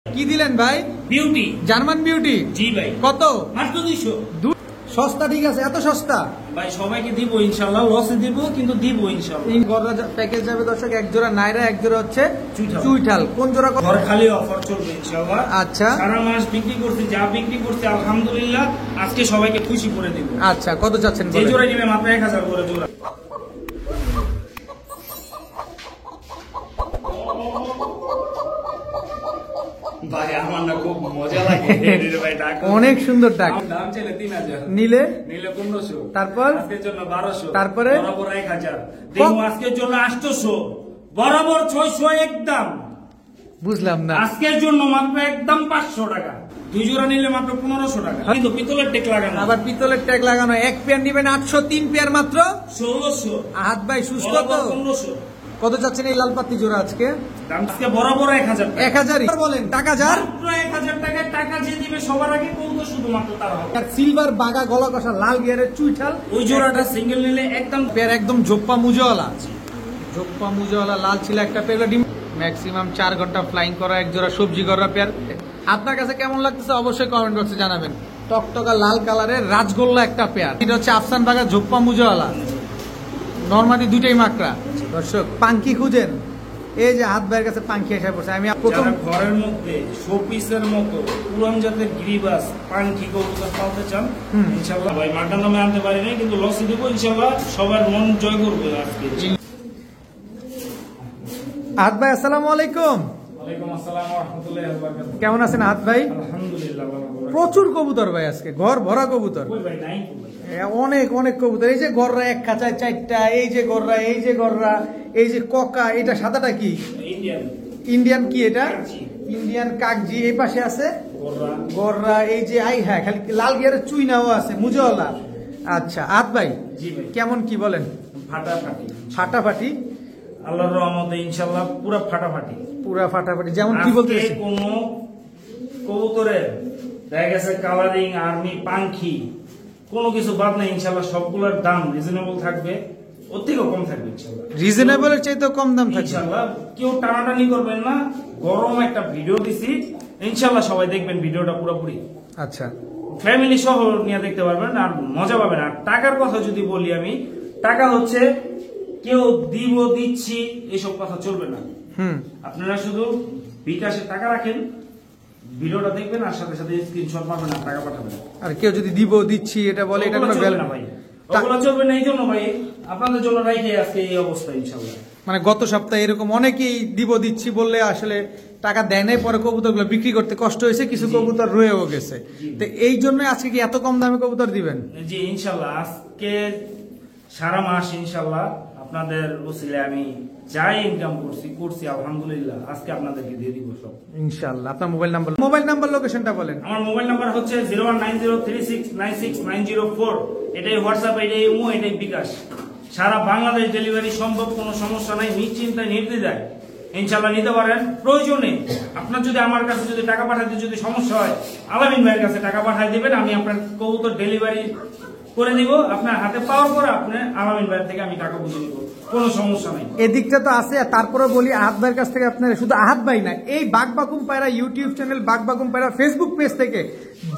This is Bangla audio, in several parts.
কি দিলেন ভাই? Beauty, German beauty. জি ভাই। কত? মাত্র 200। সস্তা? ঠিক আছে, এত সস্তা ভাই সবাইকে দিব ইনশাআল্লাহ, লসে দিব কিন্তু দিব ইনশাআল্লাহ। এই গররা প্যাকেজ যাবে দর্শক, এক জোড়া নাইরা, এক জোড়া হচ্ছে চুইঠাল। কোন জোড়া? ঘর খালি অফার চলবে ইনশাআল্লাহ। আচ্ছা, সারা মাস বিক্রি করছি, যা বিক্রি করছি আলহামদুলিল্লাহ আজকে সবাইকে খুশি করে দিব। আচ্ছা, কত চাচ্ছেন? যে জোড়া নেবে মাত্র 1000 করে জোড়া। ভাই আমার না খুব মজা লাগে ভাই, ডাক অনেক সুন্দর ডাক। দাম চাইলে 3000, নিলে 1500, তারপর আজকের জন্য 1200, তারপরে বরাবর 1000 দেবো, আজকের জন্য 800, বরাবর 600 একদম। বুঝলাম না। আজকের জন্য মাত্র একদম 500 টাকা। দুই জোড়া নিলে মাত্র 1500 টাকা। কিন্তু পিতলের টেক লাগানো, আবার পিতলের ট্যাগ লাগানো। এক পেয়ার নিবেন 800, 3 পেয়ার মাত্র 1600। হাত ভাই সুস্থ তো? 1500। কত চাচ্ছেন এই লাল পাত্তি জোড়া আজকে? দাম আজকে বরাবর 1000 টাকা। 1000 বলেন, টাকা যার মাত্র 1000 টাকা। টাকা যে দিবে সবার আগে কৌতো শুধুমাত্র তার হবে। আর সিলভার বাগা গলা কষা লাল গিয়ারের চুইঠাল। ওই জোড়াটা সিঙ্গেল নিলে একদম পেয়ার একদম জোপ্পা মুজোওয়ালা। জোপ্পা মুজোওয়ালা লাল ছিল একটা পেয়ার। ডিম ম্যাক্সিমাম 4 ঘন্টা ফ্লাইং করা এক জোড়া সবজি করা পেয়ার। আপনার কাছে কেমন লাগতেছে অবশ্যই কমেন্ট বক্সে জানাবেন। টকটকা লাল কালারের রাজগোল্লা একটা পেয়ার। এটা হচ্ছে আফসান বাগা জোপ্পা মুজোওয়ালা। নরমালি দুইটাই মাকড়া। দর্শক পাঙ্কি খুঁজেন, এই যে হাত ভাইয়ের কাছে পাঙ্কি এসে পড়ছে। আমি প্রথম ঘরের মধ্যে শোপিসের মতো পুরান জাতের গিরিবাস পাঙ্কি কবুতর পালতে চান ইনশাআল্লাহ ভাই মার্কার নামে আনতে পারি নাই, কিন্তু লসে দিব ইনশাআল্লাহ। সবার মন জয় করবে আজকে। হাত ভাই আসসালামু আলাইকুম। ওয়ালাইকুম আসসালাম ওয়া রাহমাতুল্লাহি ওয়া বারাকাতুহু। কেমন আছেন হাত ভাই? আলহামদুলিল্লাহ ভালো। প্রচুর কবুতর ভাই, আজকে ঘর ভরা কবুতর। কই ভাই নাই তো ভাই। অনেক অনেক কবুতর। এই যে গররা এক খাঁচায় 4টা, এই যে গররা, এই যে গররা, এই যে ককা। এটা সাদাটা কি? ইন্ডিয়ান। ইন্ডিয়ান কি এটা? কাকজি। ইন্ডিয়ান কাকজি। এই পাশে আছে গোররা। গররা। এই যে হ্যাঁ, খালি লাল গিয়ারের চুইনাও আছে, মুজোওয়ালা। আচ্ছা হাত ভাই, জি ভাই। কেমন কি বলেন? ফাটাফাটি। ফাটাফাটি? আল্লাহর রহমতে ইনশাআল্লাহ পুরো ফাটাফাটি। পুরা ফাটাফাটি। যেমন কি বলতে আজকে কোনো কবুতরের দেখা গেছে কালারিং, আর্মি, পাঙ্খি কোনো কিছু বাদ নেই ইনশাআল্লাহ। সবগুলোর দাম রিজনেবল থাকবে, ওর থেকেও কম থাকবে ইনশাআল্লাহ। রিজনেবলের চাইতে কম দাম থাকবে ইনশাআল্লাহ। কেউ টানাটানি করবেন না। গরম একটা ভিডিও দিছি ইনশাআল্লাহ, সবাই দেখবেন ভিডিওটা পুরোপুরি। আচ্ছা, ফ্যামিলি সহ নিয়ে দেখতে পারবেন আর মজা পাবেন। আর টাকার কথা যদি বলি আমি, টাকা হচ্ছে কেউ দিব দিচ্ছি এসব কথা চলবে না। আপনারা শুধু বিকাশে টাকা রাখেন, ভিডিওটা দেখবেন আর সাথে সাথে স্ক্রিনশট মারবেন আর টাকা পাঠাবেন। আর কেউ যদি দিব দিচ্ছি এটা বলে, এটা কোনো চলবে না ভাই, ওগুলো চলবে না। এই জন্য ভাই আপনাদের জন্য রাইখে আজকে এই অবস্থা ইনশাআল্লাহ। মানে গত সপ্তাহে এরকম অনেকেই দিব দিচ্ছি বললে আসলে টাকা দেয় নাই, পরে কবুতরগুলো বিক্রি করতে কষ্ট হয়েছে, কিছু কবুতর রয়েও গেছে। তো এই জন্য আজকে কি এত কম দামে কবুতর দিবেন? জি ইনশাআল্লাহ। আজকে সারা মাস ইনশাআল্লাহ আপনাদের ওসিলে আমি যাই ইনকাম করছি আলহামদুলিল্লাহ আজকে আপনাদেরকে দিয়ে দিব সব ইনশাআল্লাহ। আপনার মোবাইল নাম্বার লোকেশনটা বলেন। আমার মোবাইল নাম্বার হচ্ছে 019036969004। এটাই হোয়াটসঅ্যাপ, এটাই ইমো, এটাই বিকাশ। সারা বাংলাদেশ ডেলিভারি সম্ভব, কোনো সমস্যা নাই। নিশ্চিন্তায় নির্দ্বিধায় ইনশাআল্লাহ নিতে পারেন। প্রয়োজনে আপনার যদি আমার কাছে যদি টাকা পাঠাতে যদি সমস্যা হয়, আলামিন ভাইয়ের কাছে টাকা পাঠিয়ে দিবেন, আমি আপনার কবুতর ডেলিভারি করে দিব। আপনার হাতে পাওয়ার পর আপনি আলামিন ভাইয়ের থেকে আমি টাকা বুঝে নিব, কোনো সমস্যা নাই। এদিকটা তো আছে। তারপরে বলি আহাত ভাইয়ের কাছ থেকে আপনার, শুধু আহাত ভাই না, এই বাগবাকুম পায়রা ইউটিউব চ্যানেল, বাগবাকুম পায়রা ফেসবুক পেজ থেকে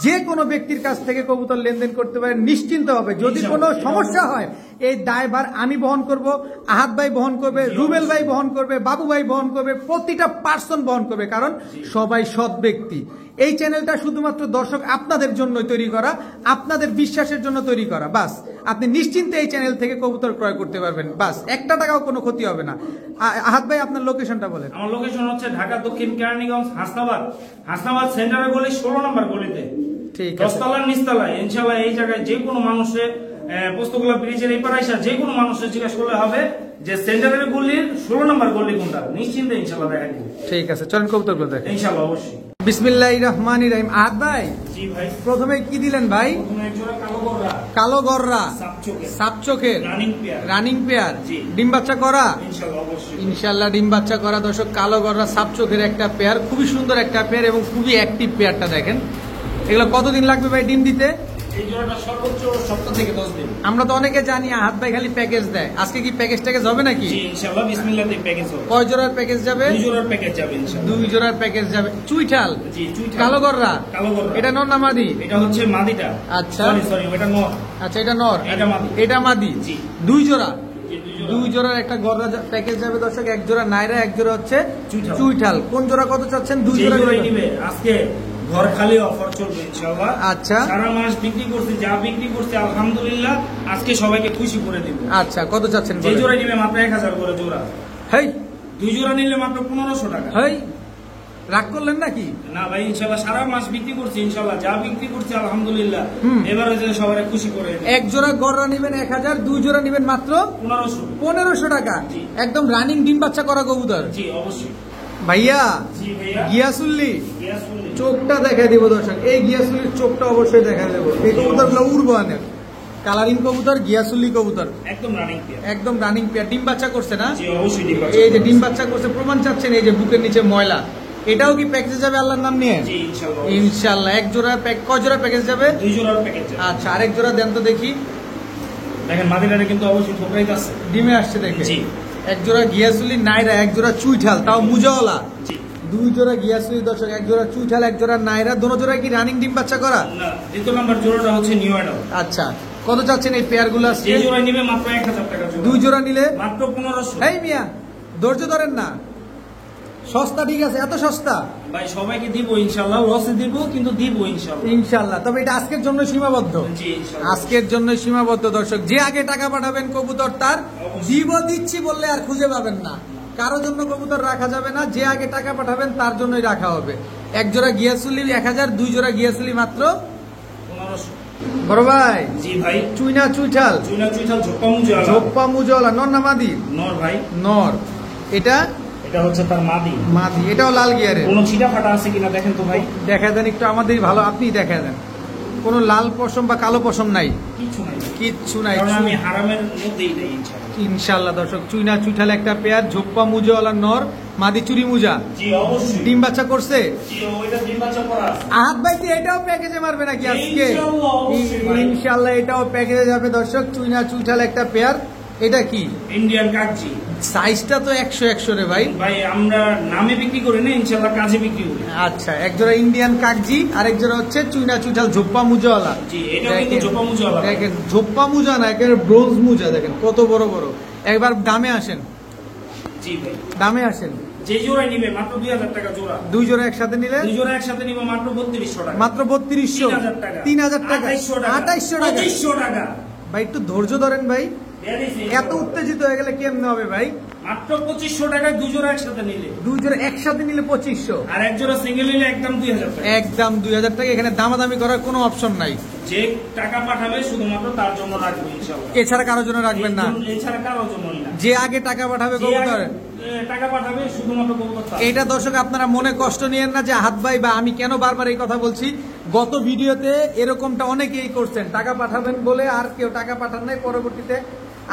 যে কোনো ব্যক্তির কাছ থেকে কবুতর লেনদেন করতে পারেন নিশ্চিন্ত হবে। যদি কোনো সমস্যা হয় এই দায়ভার আমি বহন করব, আহাত ভাই বহন করবে, রুবেল ভাই বহন করবে, বাবু ভাই বহন করবে, প্রতিটা পার্সন বহন করবে, কারণ সবাই সৎ ব্যক্তি। এই চ্যানেলটা শুধুমাত্র দর্শক আপনাদের জন্যই তৈরি করা, আপনাদের বিশ্বাসের জন্য তৈরি করা। বাস আপনি নিশ্চিন্তে এই চ্যানেল থেকে কবুতর ক্রয় করতে পারবেন। বাস 1 টাকাও কোনো ক্ষতি হবে না। আহাত ভাই আপনার লোকেশনটা বলেন। আমার লোকেশন হচ্ছে ঢাকা দক্ষিণ কেরানীগঞ্জ, হাসনাবাদ সেন্টারের গলি 16 নম্বর গলিতে, ঠিক আছে, 10 তলার নিচতলায় ইনশাআল্লাহ। এই জায়গায় যে কোনো মানুষের পোস্তগোলা ব্রিজের এই পাড়ায় যে কোনো মানুষের জিজ্ঞাসা করলে হবে যে সেন্টারের গলির 16 নম্বর গলি কোনটা, নিশ্চিন্তে ইনশাআল্লাহ দেখা দিবে। ঠিক আছে, চলেন কবুতরগুলো দেখেন ইনশাআল্লাহ অবশ্যই। বিসমিল্লাহির রহমানির রহিম। আহাত ভাই, জি ভাই। প্রথমে কি দিলেন ভাই? প্রথমে এক জোড়া কালো গররা, কালো গররা, সাপ চোখের রানিং পেয়ার, জি। ডিম বাচ্চা করা ইনশাআল্লাহ অবশ্যই। ইনশাআল্লাহ ডিম বাচ্চা করা। দর্শক কালো গররা সাপ চোখের একটা পেয়ার, খুবই সুন্দর একটা পেয়ার এবং খুবই অ্যাক্টিভ পেয়ারটা দেখেন। এগুলো কতদিন লাগবে ভাই ডিম দিতে? এই জোড়াটা সর্বোচ্চ 7 থেকে 10 দিন। আমরা তো অনেকে জানি আহাত ভাই খালি প্যাকেজ দেয়, আজকে কি প্যাকেজ ট্যাকেজ হবে নাকি? জি ইনশাআল্লাহ বিসমিল্লাহ দিয়ে প্যাকেজ হবে। কয় জোড়ার প্যাকেজ যাবে? 2 জোড়ার প্যাকেজ যাবে ইনশাআল্লাহ। 2 জোড়ার প্যাকেজ যাবে। চুইঠাল, জি চুইঠাল, কালো গররা, কালো গররা। এটা নর না মাদি? এটা হচ্ছে মাদিটা। আচ্ছা সরি এটা নর। আচ্ছা এটা নর, এটা মাদি। এটা মাদি। জি 2 জোড়া, জি 2 জোড়ার একটা গররা প্যাকেজ যাবে দর্শক। এক জোড়া নাইরা, এক জোড়া হচ্ছে চুইঠাল। চুইঠাল। কোন জোড়া কত চাচ্ছেন? 2 যে জোড়া জোড়াই নিবেন? নিবে আজকে ঘর খালি অফার চলবে ইনশাআল্লাহ। আচ্ছা সারা মাস বিক্রি করছি, যা বিক্রি করছি আলহামদুলিল্লাহ আজকে সবাইকে খুশি করে দেব। আচ্ছা কত চাচ্ছেন? যে জোড়াই নিবে মাত্র 1000 করে জোড়া। হেই 2 জোড়া নিলে মাত্র 1500 টাকা। হেই রাগ করলেন নাকি? না ভাই ইনশাআল্লাহ সারা মাস বিক্রি করছি, ইনশাআল্লাহ যা বিক্রি করছি আলহামদুলিল্লাহ এবারে যে সবাই খুশি করে দেব। এক জোড়া গররা নিবেন 1000, 2 জোড়া নিবেন মাত্র 1500 টাকা। জি। একদম রানিং ডিম বাচ্চা করা কবুতর। জি অবশ্যই ভাইয়া জি ভাইয়া। গিয়াসুল্লি গিয়াসুল্লি। চোখটা দেখা দিব দর্শক, এই গিয়াসুল্লির চোখটা অবশ্যই দেখা দেবো। এই কবুতর গুলো উড়বানের কালারিং কবুতর, গিয়াসুল্লি কবুতর একদম রানিং পেয়ার। একদম রানিং পেয়ার। ডিম বাচ্চা করছে না? জি অবশ্যই ডিম বাচ্চা। এই যে ডিম বাচ্চা করছে প্রমাণ চাচ্ছেন, এই যে বুকের নিচে ময়লা, এটাও কি প্যাকেজে যাবে আল্লাহর নাম নিয়ে? জি ইনশাআল্লাহ। ইনশাআল্লাহ। এক জোড়া কয় জোড়া প্যাকেজ যাবে? 2 জোড়ার প্যাকেজ। আচ্ছা আরেক জোড়া দেন তো দেখি। দেখেন মাদিনারে কিন্তু অবশ্যই ঠোকরাইতে আছে। ডিমে আসছে দেখে। জি। এক জোড়া গিয়াসুলি নাইরা, এক জোড়া চুইঠাল, তাও মুজাওয়ালা। জি 2 জোড়া গিয়াসুলি দর্শক, এক জোড়া চুইঠাল, এক জোড়া নাইরা। দোনো জোড়া কি রানিং ডিম বাচ্চা করা? না দ্বিতীয় নাম্বার জোড়াটা হচ্ছে নিউ অ্যাডাল। আচ্ছা কত চাচ্ছেন এই পেয়ার গুলো? যে জোড়া নিবে মাত্র 1000 টাকা জোড়া। 2 জোড়া নিলে মাত্র 1500। এই মিয়া ধৈর্য ধরেন না, সস্তা ঠিক আছে, এত সস্তা? ভাই সবাইকে দিব ইনশাআল্লাহ, লসে দিব কিন্তু দিব ইনশাআল্লাহ। ইনশাআল্লাহ। তবে এটা আজকের জন্য সীমাবদ্ধ। জি ইনশাআল্লাহ। আজকের জন্য সীমাবদ্ধ দর্শক। যে আগে টাকা পাঠাবেন কবুতর তার দিব দিচ্ছি বললে আর খুঁজে পাবেন না। কারোর জন্য কবুতর রাখা যাবে না, যে আগে টাকা পাঠাবেন তার জন্যই রাখা হবে। এক জোড়া গিয়াসুলি 1000, 2 জোড়া গিয়াসুলি মাত্র 1500। বড় ভাই জি ভাই। চুইনা চুইঠাল, চুইনা চুইঠাল ঝোপা মুজালা। ঝোপ্পা মুজলা, নর না মাদি? নর ভাই। নর। এটা এটা হচ্ছে তার মাদি। মাদি। এটাও লাল গিয়ারে। কোনো ছিটা ফাটা আছে কিনা দেখেন তো ভাই। দেখা দেন একটু, আমাদের ভালো, আপনি দেখা দেন। কোনো লাল পশম বা কালো পশম নাই? কিছু নাই, কিচ্ছু নাই। কারণ আমি হারামের মধ্যেই দেই ইনশাআল্লাহ। ইনশাআল্লাহ দর্শক, চুইনা চুইঠাল একটা পেয়ার, ঝোপ্পা মুজাওয়ালা নর, মাদি চুরি মুজা। জি অবশ্যই। ডিম বাচ্চা করছে? জি ওইটা ডিম বাচ্চা করা আছে। আহাত ভাই কি এটাও প্যাকেজে মারবে নাকি আজকে? ইনশাআল্লাহ, অবশ্যই ভাই। ইনশাআল্লাহ এটাও প্যাকেজে যাবে দর্শক। চুইনা চুইঠাল একটা পেয়ার। এটা কি ইন্ডিয়ান কাকজি। সাইজটা তো 100 রে ভাই। ভাই আমরা নামে বিক্রি করি না, ইনশাআল্লাহ কাজে বিক্রি করি। আচ্ছা এক জোড়া ইন্ডিয়ান কাকজি, আরেক জোড়া হচ্ছে চুইনা চুইঠাল ঝোপ্পা মুজাওয়ালা। জি এটাও কিন্তু ঝোপা মুজালা। দেখেন ঝোপ্পা মুজা না, একেবারে ব্রোঞ্জ মুজা। দেখেন কত বড় বড়। একবার দামে আসেন, জি ভাই। দামে আসেন। যে জোড়া নিবে মাত্র 2000 টাকা জোড়া। 2 জোড়া একসাথে নিলে 2 জোড়া একসাথে নিবে মাত্র 3200 টাকা। মাত্র 3200। 3000 টাকা। 3000 টাকা। 2800 টাকা। 2800 টাকা। 2500 টাকা। ভাই একটু ধৈর্য ধরেন ভাই, বেরিয়েছে এত ইনশাআল্লাহ। উত্তেজিত হয়ে গেলে কেমনে হবে ভাই? মাত্র 2500 টাকায় 2 জোড়া একসাথে নিলে। 2 জোড়া একসাথে নিলে 2500, আর এক জোড়া সিঙ্গেল নিলে একদম 2000 টাকা। একদম 2000 টাকা। এখানে দামাদামি করার কোনো অপশন নাই। যে টাকা পাঠাবে শুধুমাত্র তার জন্য রাখবো ইনশাআল্লাহ। এছাড়া কারোর জন্য রাখবেন না। এছাড়া কারোর জন্যই না। যে আগে টাকা পাঠাবে যে কবুতর, টাকা পাঠাবে শুধুমাত্র কবুতর তার। এইটা দর্শক আপনারা মনে কষ্ট নিয়েন না যে আহাত ভাই বা আমি কেন বারবার এই কথা বলছি। গত ভিডিওতে এরকমটা অনেকেই করছেন, টাকা পাঠাবেন বলে আর কেউ টাকা পাঠান নাই। পরবর্তীতে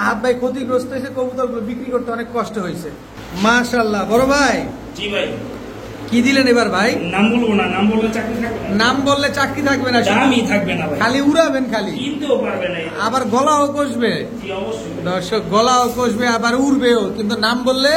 আহাত ভাই ক্ষতিগ্রস্ত হয়েছে, কবুতরগুলো বিক্রি করতে অনেক কষ্ট হয়েছে। মাশাআল্লাহ। বড় ভাই জি ভাই। কি দিলেন এবার ভাই? নাম বলবো না, নাম বললে চাকরি থাকবে না। নাম বললে চাকরি থাকবে না, দামই থাকবে না ভাই। খালি উড়াবেন, খালি কিনতেও পারবে না। আবার গলাও কষবে। জি অবশ্যই। দর্শক গলাও কষবে আবার উড়বেও, কিন্তু নাম বললে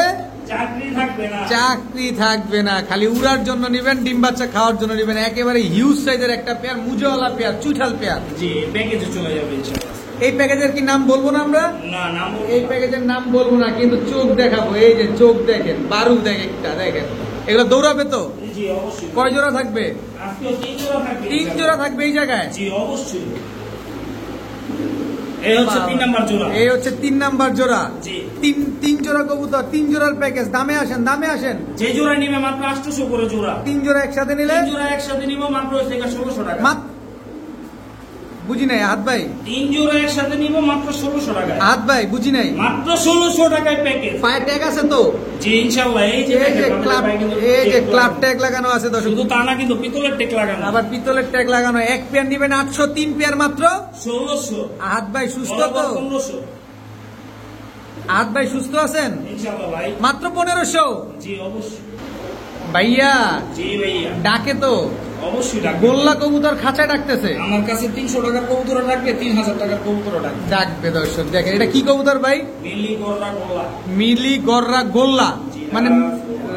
চাকরি থাকবে না। চাকরি থাকবে না। খালি উড়ার জন্য নিবেন, ডিম বাচ্চা খাওয়ার জন্য নিবেন। একেবারে হিউজ সাইজের একটা পেয়ার, মুজাওয়ালা পেয়ার, চুইঠাল পেয়ার। জি প্যাকেজে চলে যাবে ইনশাআল্লাহ। এই প্যাকেজের কি নাম বলবো না আমরা? না নাম বলবো এই না। প্যাকেজের নাম বলবো না, কিন্তু চোখ দেখাবো। এই যে চোখ দেখেন, বারুদ দেখেন, একটা দেখেন। এগুলো দৌড়াবে তো? জি অবশ্যই। কয় জোড়া থাকবে? আজকে 3 জোড়া থাকবে। 3 জোড়া থাকবে এই জায়গায়। জি অবশ্যই। এই হচ্ছে 3 নাম্বার জোড়া। এই হচ্ছে 3 নাম্বার জোড়া। জি। 3 জোড়া কবুতর, 3 জোড়ার প্যাকেজ। দামে আসেন, দামে আসেন। যে জোড়া নিবে মাত্র 800 করে জোড়া। 3 জোড়া একসাথে নিলে 3 জোড়া একসাথে নিব মাত্র 1600 টাকা। বুঝি নাই হাত ভাই। 3 জোড়া একসাথে নিব মাত্র 1600 টাকা। হাত ভাই বুঝি নাই। মাত্র 1600 টাকায় প্যাকেজ। পায়ে ট্যাগ আছে তো? জি ইনশাআল্লাহ। এই যে ক্লাব, এই যে ক্লাব ট্যাগ লাগানো আছে দর্শক। শুধু তা না, কিন্তু পিতলের টেক লাগানো। আবার পিতলের ট্যাগ লাগানো। এক পেয়ার নিবেন 800, 3 পেয়ার মাত্র 1600। হাত ভাই সুস্থ তো? 1500। হাত ভাই সুস্থ আছেন? ইনশাআল্লাহ ভাই। মাত্র 1500। জি অবশ্যই। ভাইয়া জি ভাইয়া ডাকে তো অবশ্যই ডাকবে। গোল্লা কবুতর খাঁচায় ডাকতেছে। আমার কাছে 300 টাকার কবুতর ডাকবে, 3000 টাকার কবুতর ডাকবে। ডাকবে দর্শক দেখেন এটা কি কবুতর ভাই? মিলি গররা গোল্লা। মিলি গররা গোল্লা, জি, মানে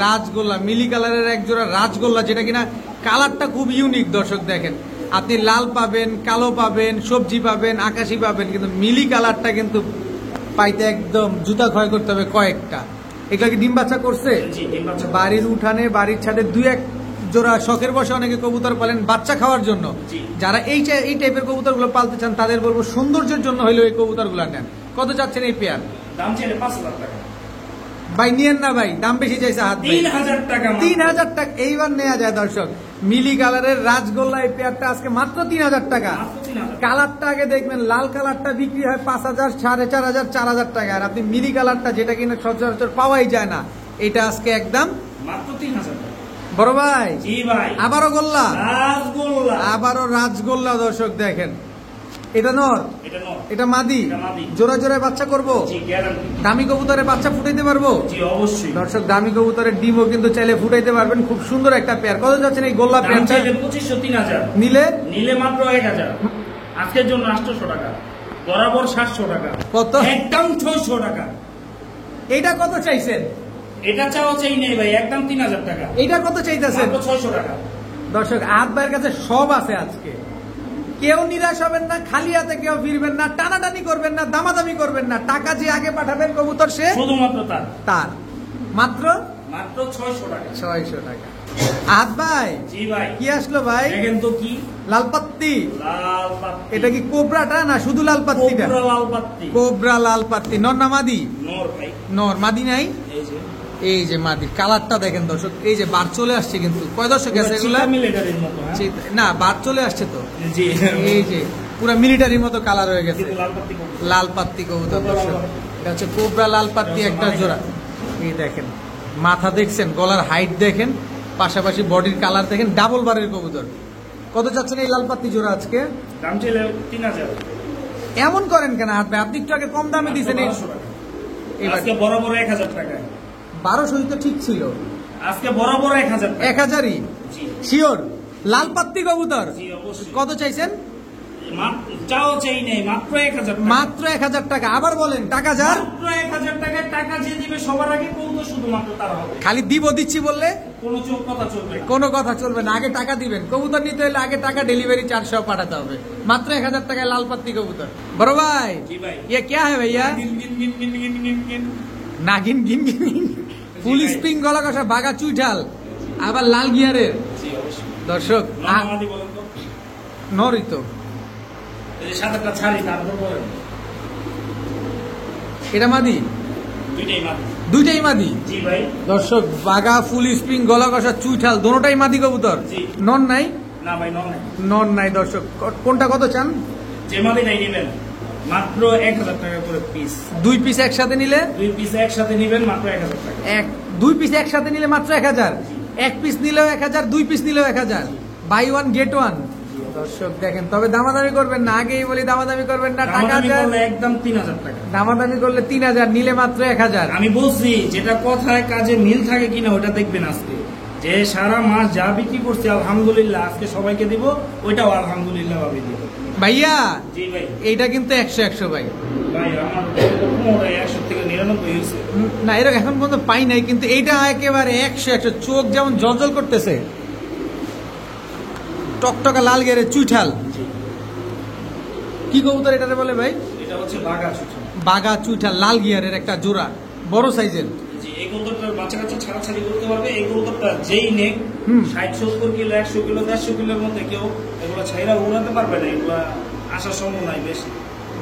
রাজগোল্লা, মিলি কালারের এক জোড়া রাজগোল্লা, যেটা কিনা কালারটা খুব ইউনিক। দর্শক দেখেন আপনি লাল পাবেন, কালো পাবেন, সবজি পাবেন, আকাশি পাবেন, কিন্তু মিলি কালারটা কিন্তু পাইতে একদম জুতা ক্ষয় করতে হবে কয়েকটা। এগুলা কি ডিম বাচ্চা করছে? জি, ডিম বাচ্চা। বাড়ির উঠানে, বাড়ির ছাদে দুই এক জোড়া শখের বসে অনেকে কবুতর পালেন বাচ্চা খাওয়ার জন্য। জি। যারা এই টাইপের কবুতরগুলো পালতে চান তাদের বলবো সৌন্দর্যের জন্য হইলেও এই কবুতরগুলো নেন। কত চাচ্ছেন এই পেয়ার? দাম চাইলে 5000 টাকা। ভাই নিয়েন না ভাই, দাম বেশি চাইছে হাত ভাই। 3000 টাকা মাত্র। 3000 টাকা এইবার নেওয়া যায় দর্শক। মিলি কালারের রাজগোল্লা এই পেয়ারটা আজকে মাত্র 3000 টাকা। মাত্র 3000 টাকা। কালারটা আগে দেখবেন, লাল কালারটা বিক্রি হয় 5000, 4500, 4000 টাকা। আর আপনি মিলি কালারটা যেটা কিনা সচরাচর পাওয়াই যায় না, এটা আজকে একদম মাত্র 3000 টাকা। বড় ভাই জি ভাই। আবারও গোল্লা, রাজগোল্লা। আবারও রাজগোল্লা। দর্শক দেখেন এটা নর, এটা নর। এটা মাদি, এটা মাদি। জোড়া জোড়ায় বাচ্চা করবো, জি, গ্যারান্টি। দামি কবুতরের বাচ্চা ফুটাইতে পারবো। জি, অবশ্যই। দর্শক দামি কবুতরের ডিমও কিন্তু চাইলে ফুটাইতে পারবেন। খুব সুন্দর একটা পেয়ার। কত যাচ্ছেন এই গোল্লা দাম পেয়ারটা? চাইলে 2500, 3000। নিলে নিলে মাত্র 1000। আজকের জন্য 800 টাকা, বরাবর 700 টাকা। কত? একদম 600 টাকা। এইটা কত চাইছেন? এটা চাওয়া চাই নেই ভাই, একদম 3000 টাকা। এইটা কত চাইতেছেন? মাত্র 600 টাকা। দর্শক আহাত ভাইয়ের কাছে সব আছে আজকে। কেউ নিরাশ হবেন না, খালি হাতে কেউ ফিরবেন না, টানাটানি করবেন না, দামাদামি করবেন না। টাকা যে আগে পাঠাবেন কবুতর সে শুধুমাত্র তার। মাত্র মাত্র 600 টাকা। 600 টাকা। আহাত ভাই জি ভাই। কি আসলো ভাই? দেখেন তো কি লাল পাত্তি। লাল পাত্তি। এটা কি কোবরাটা না শুধু লাল পাত্তিটা? কোবরা লাল পাত্তি। কোবরা লাল পাত্তি। নর না মাদি? নর ভাই। নর, মাদি নাই। এই যে এই যে মাদি, কালারটা দেখেন দর্শক। এই যে বার চলে আসছে কিন্তু। কয় দর্শক আছে এগুলা? মিলিটারির মতো, হ্যাঁ? না, বার চলে আসছে তো। জি। এই যে পুরো মিলিটারির মতো কালার হয়ে গেছে। কিন্তু লাল পাত্তি কবুতর। লাল পাত্তি কবুতর দর্শক। এটা হচ্ছে কোবরা লাল পাত্তি একটা জোড়া। এই দেখেন মাথা দেখছেন, গলার হাইট দেখেন, পাশাপাশি বডির কালার দেখেন, ডাবল বারের কবুতর। কত চাচ্ছেন এই লাল পাত্তি জোড়া আজকে? দাম চাইলে 3000। এমন করেন কেন হাত ভাই? আপনি একটু আগে কম দামে দিচ্ছেন। 1200 টাকা। এবার আজকে বরাবর 1000 টাকা। 1200 তো ঠিক ছিল। আজকে বরাবর 1000 টাকা। 1000ই জি। শিওর? লাল পাত্তি কবুতর জি, অবশ্যই। কত চাইছেন? চাও চাই নেই, মাত্র 1000 টাকা। মাত্র 1000 টাকা। আবার বলেন টাকা যার। মাত্র 1000 টাকা। টাকা যে দিবে সবার আগে কবুতর শুধুমাত্র তার হবে। খালি দিচ্ছি বললে কোনো চোখ কথা চলবে না। কোনো কথা চলবে না, আগে টাকা দিবেন। কবুতর নিতে হলে আগে টাকা, ডেলিভারি চার্জ সহ পাঠাতে হবে। মাত্র 1000 টাকায় লাল পাত্তি কবুতর। বড় ভাই জি ভাই। ये क्या है भैया? গিন গিন গিন গিন গিন গিন গিন। নাগিন গিন গিন গিন। ফুল স্প্রিং গলা কষা বাঘা চুইঠাল, আবার লাল গিয়ারের। জি, অবশ্যই। দর্শক নরমালি বলেন তো। নরই তো। এই যে সাদাটা ছাড়ি, তারপর বলেন। এটা মাদি? দুইটাই মাত্র। দুইটাই মাদি। জি ভাই। দর্শক বাঘা, ফুল স্প্রিং গলা কষা চুইঠাল, দোনোটাই মাদি কবুতর। জি। নন নাই? না ভাই, নন নাই। নন নাই। দর্শক কোনটা কত চান? যে মাদি নাই নেবেন মাত্র 1000 টাকা করে পিস। 2 পিস একসাথে নিলে? 2 পিস একসাথে নেবেন মাত্র 1000 টাকা। 2 পিস একসাথে নিলে মাত্র 1000। 1 পিস নিলেও 1000, 2 পিস নিলেও 1000। Buy one get one. দর্শক দেখেন, তবে দামাদামি করবেন না। আগেই বলি দামাদামি করবেন না। টাকা দামাদামি দেন। করলে একদম 3000 টাকা। দামাদামি করলে 3000, নিলে মাত্র 1000। আমি বলছি যেটা কথায় কাজে মিল থাকে কিনা ওটা দেখবেন। আজকে যে সারা মাস যা বিক্রি করছে আলহামদুলিল্লাহ, আজকে সবাইকে দিব, ওইটাও আলহামদুলিল্লাহ ভাবে দিব। ভাইয়া জি ভাই। এইটা কিন্তু 100 ভাই। ভাই আমার মোটামুটি 100 থেকে 99 হয়েছে। না, এরকম এখন পর্যন্ত পাই নাই, কিন্তু এইটা একেবারে 100। চোখ যেমন জলজল করতেছে, টকটকা লাল গেরে চুইঠাল। কি কবুতর এটারে বলে ভাই? এটা হচ্ছে বাঘা ছুটি। বাঘা চুইঠাল লাল গিয়ারের একটা জোড়া, বড় সাইজের। জি, এই কবুতরটার বাচ্চা কাচ্চা ছাড়াছাড়ি করতে পারবে। এই কবুতরটা যেই নেক 60-70 কিলো, 100 কিলো, 150 কিলোর মধ্যে কেউ এগুলো ছাইরা উড়াতে পারবে না। এগুলো আসার সম্ভাবনাই বেশি,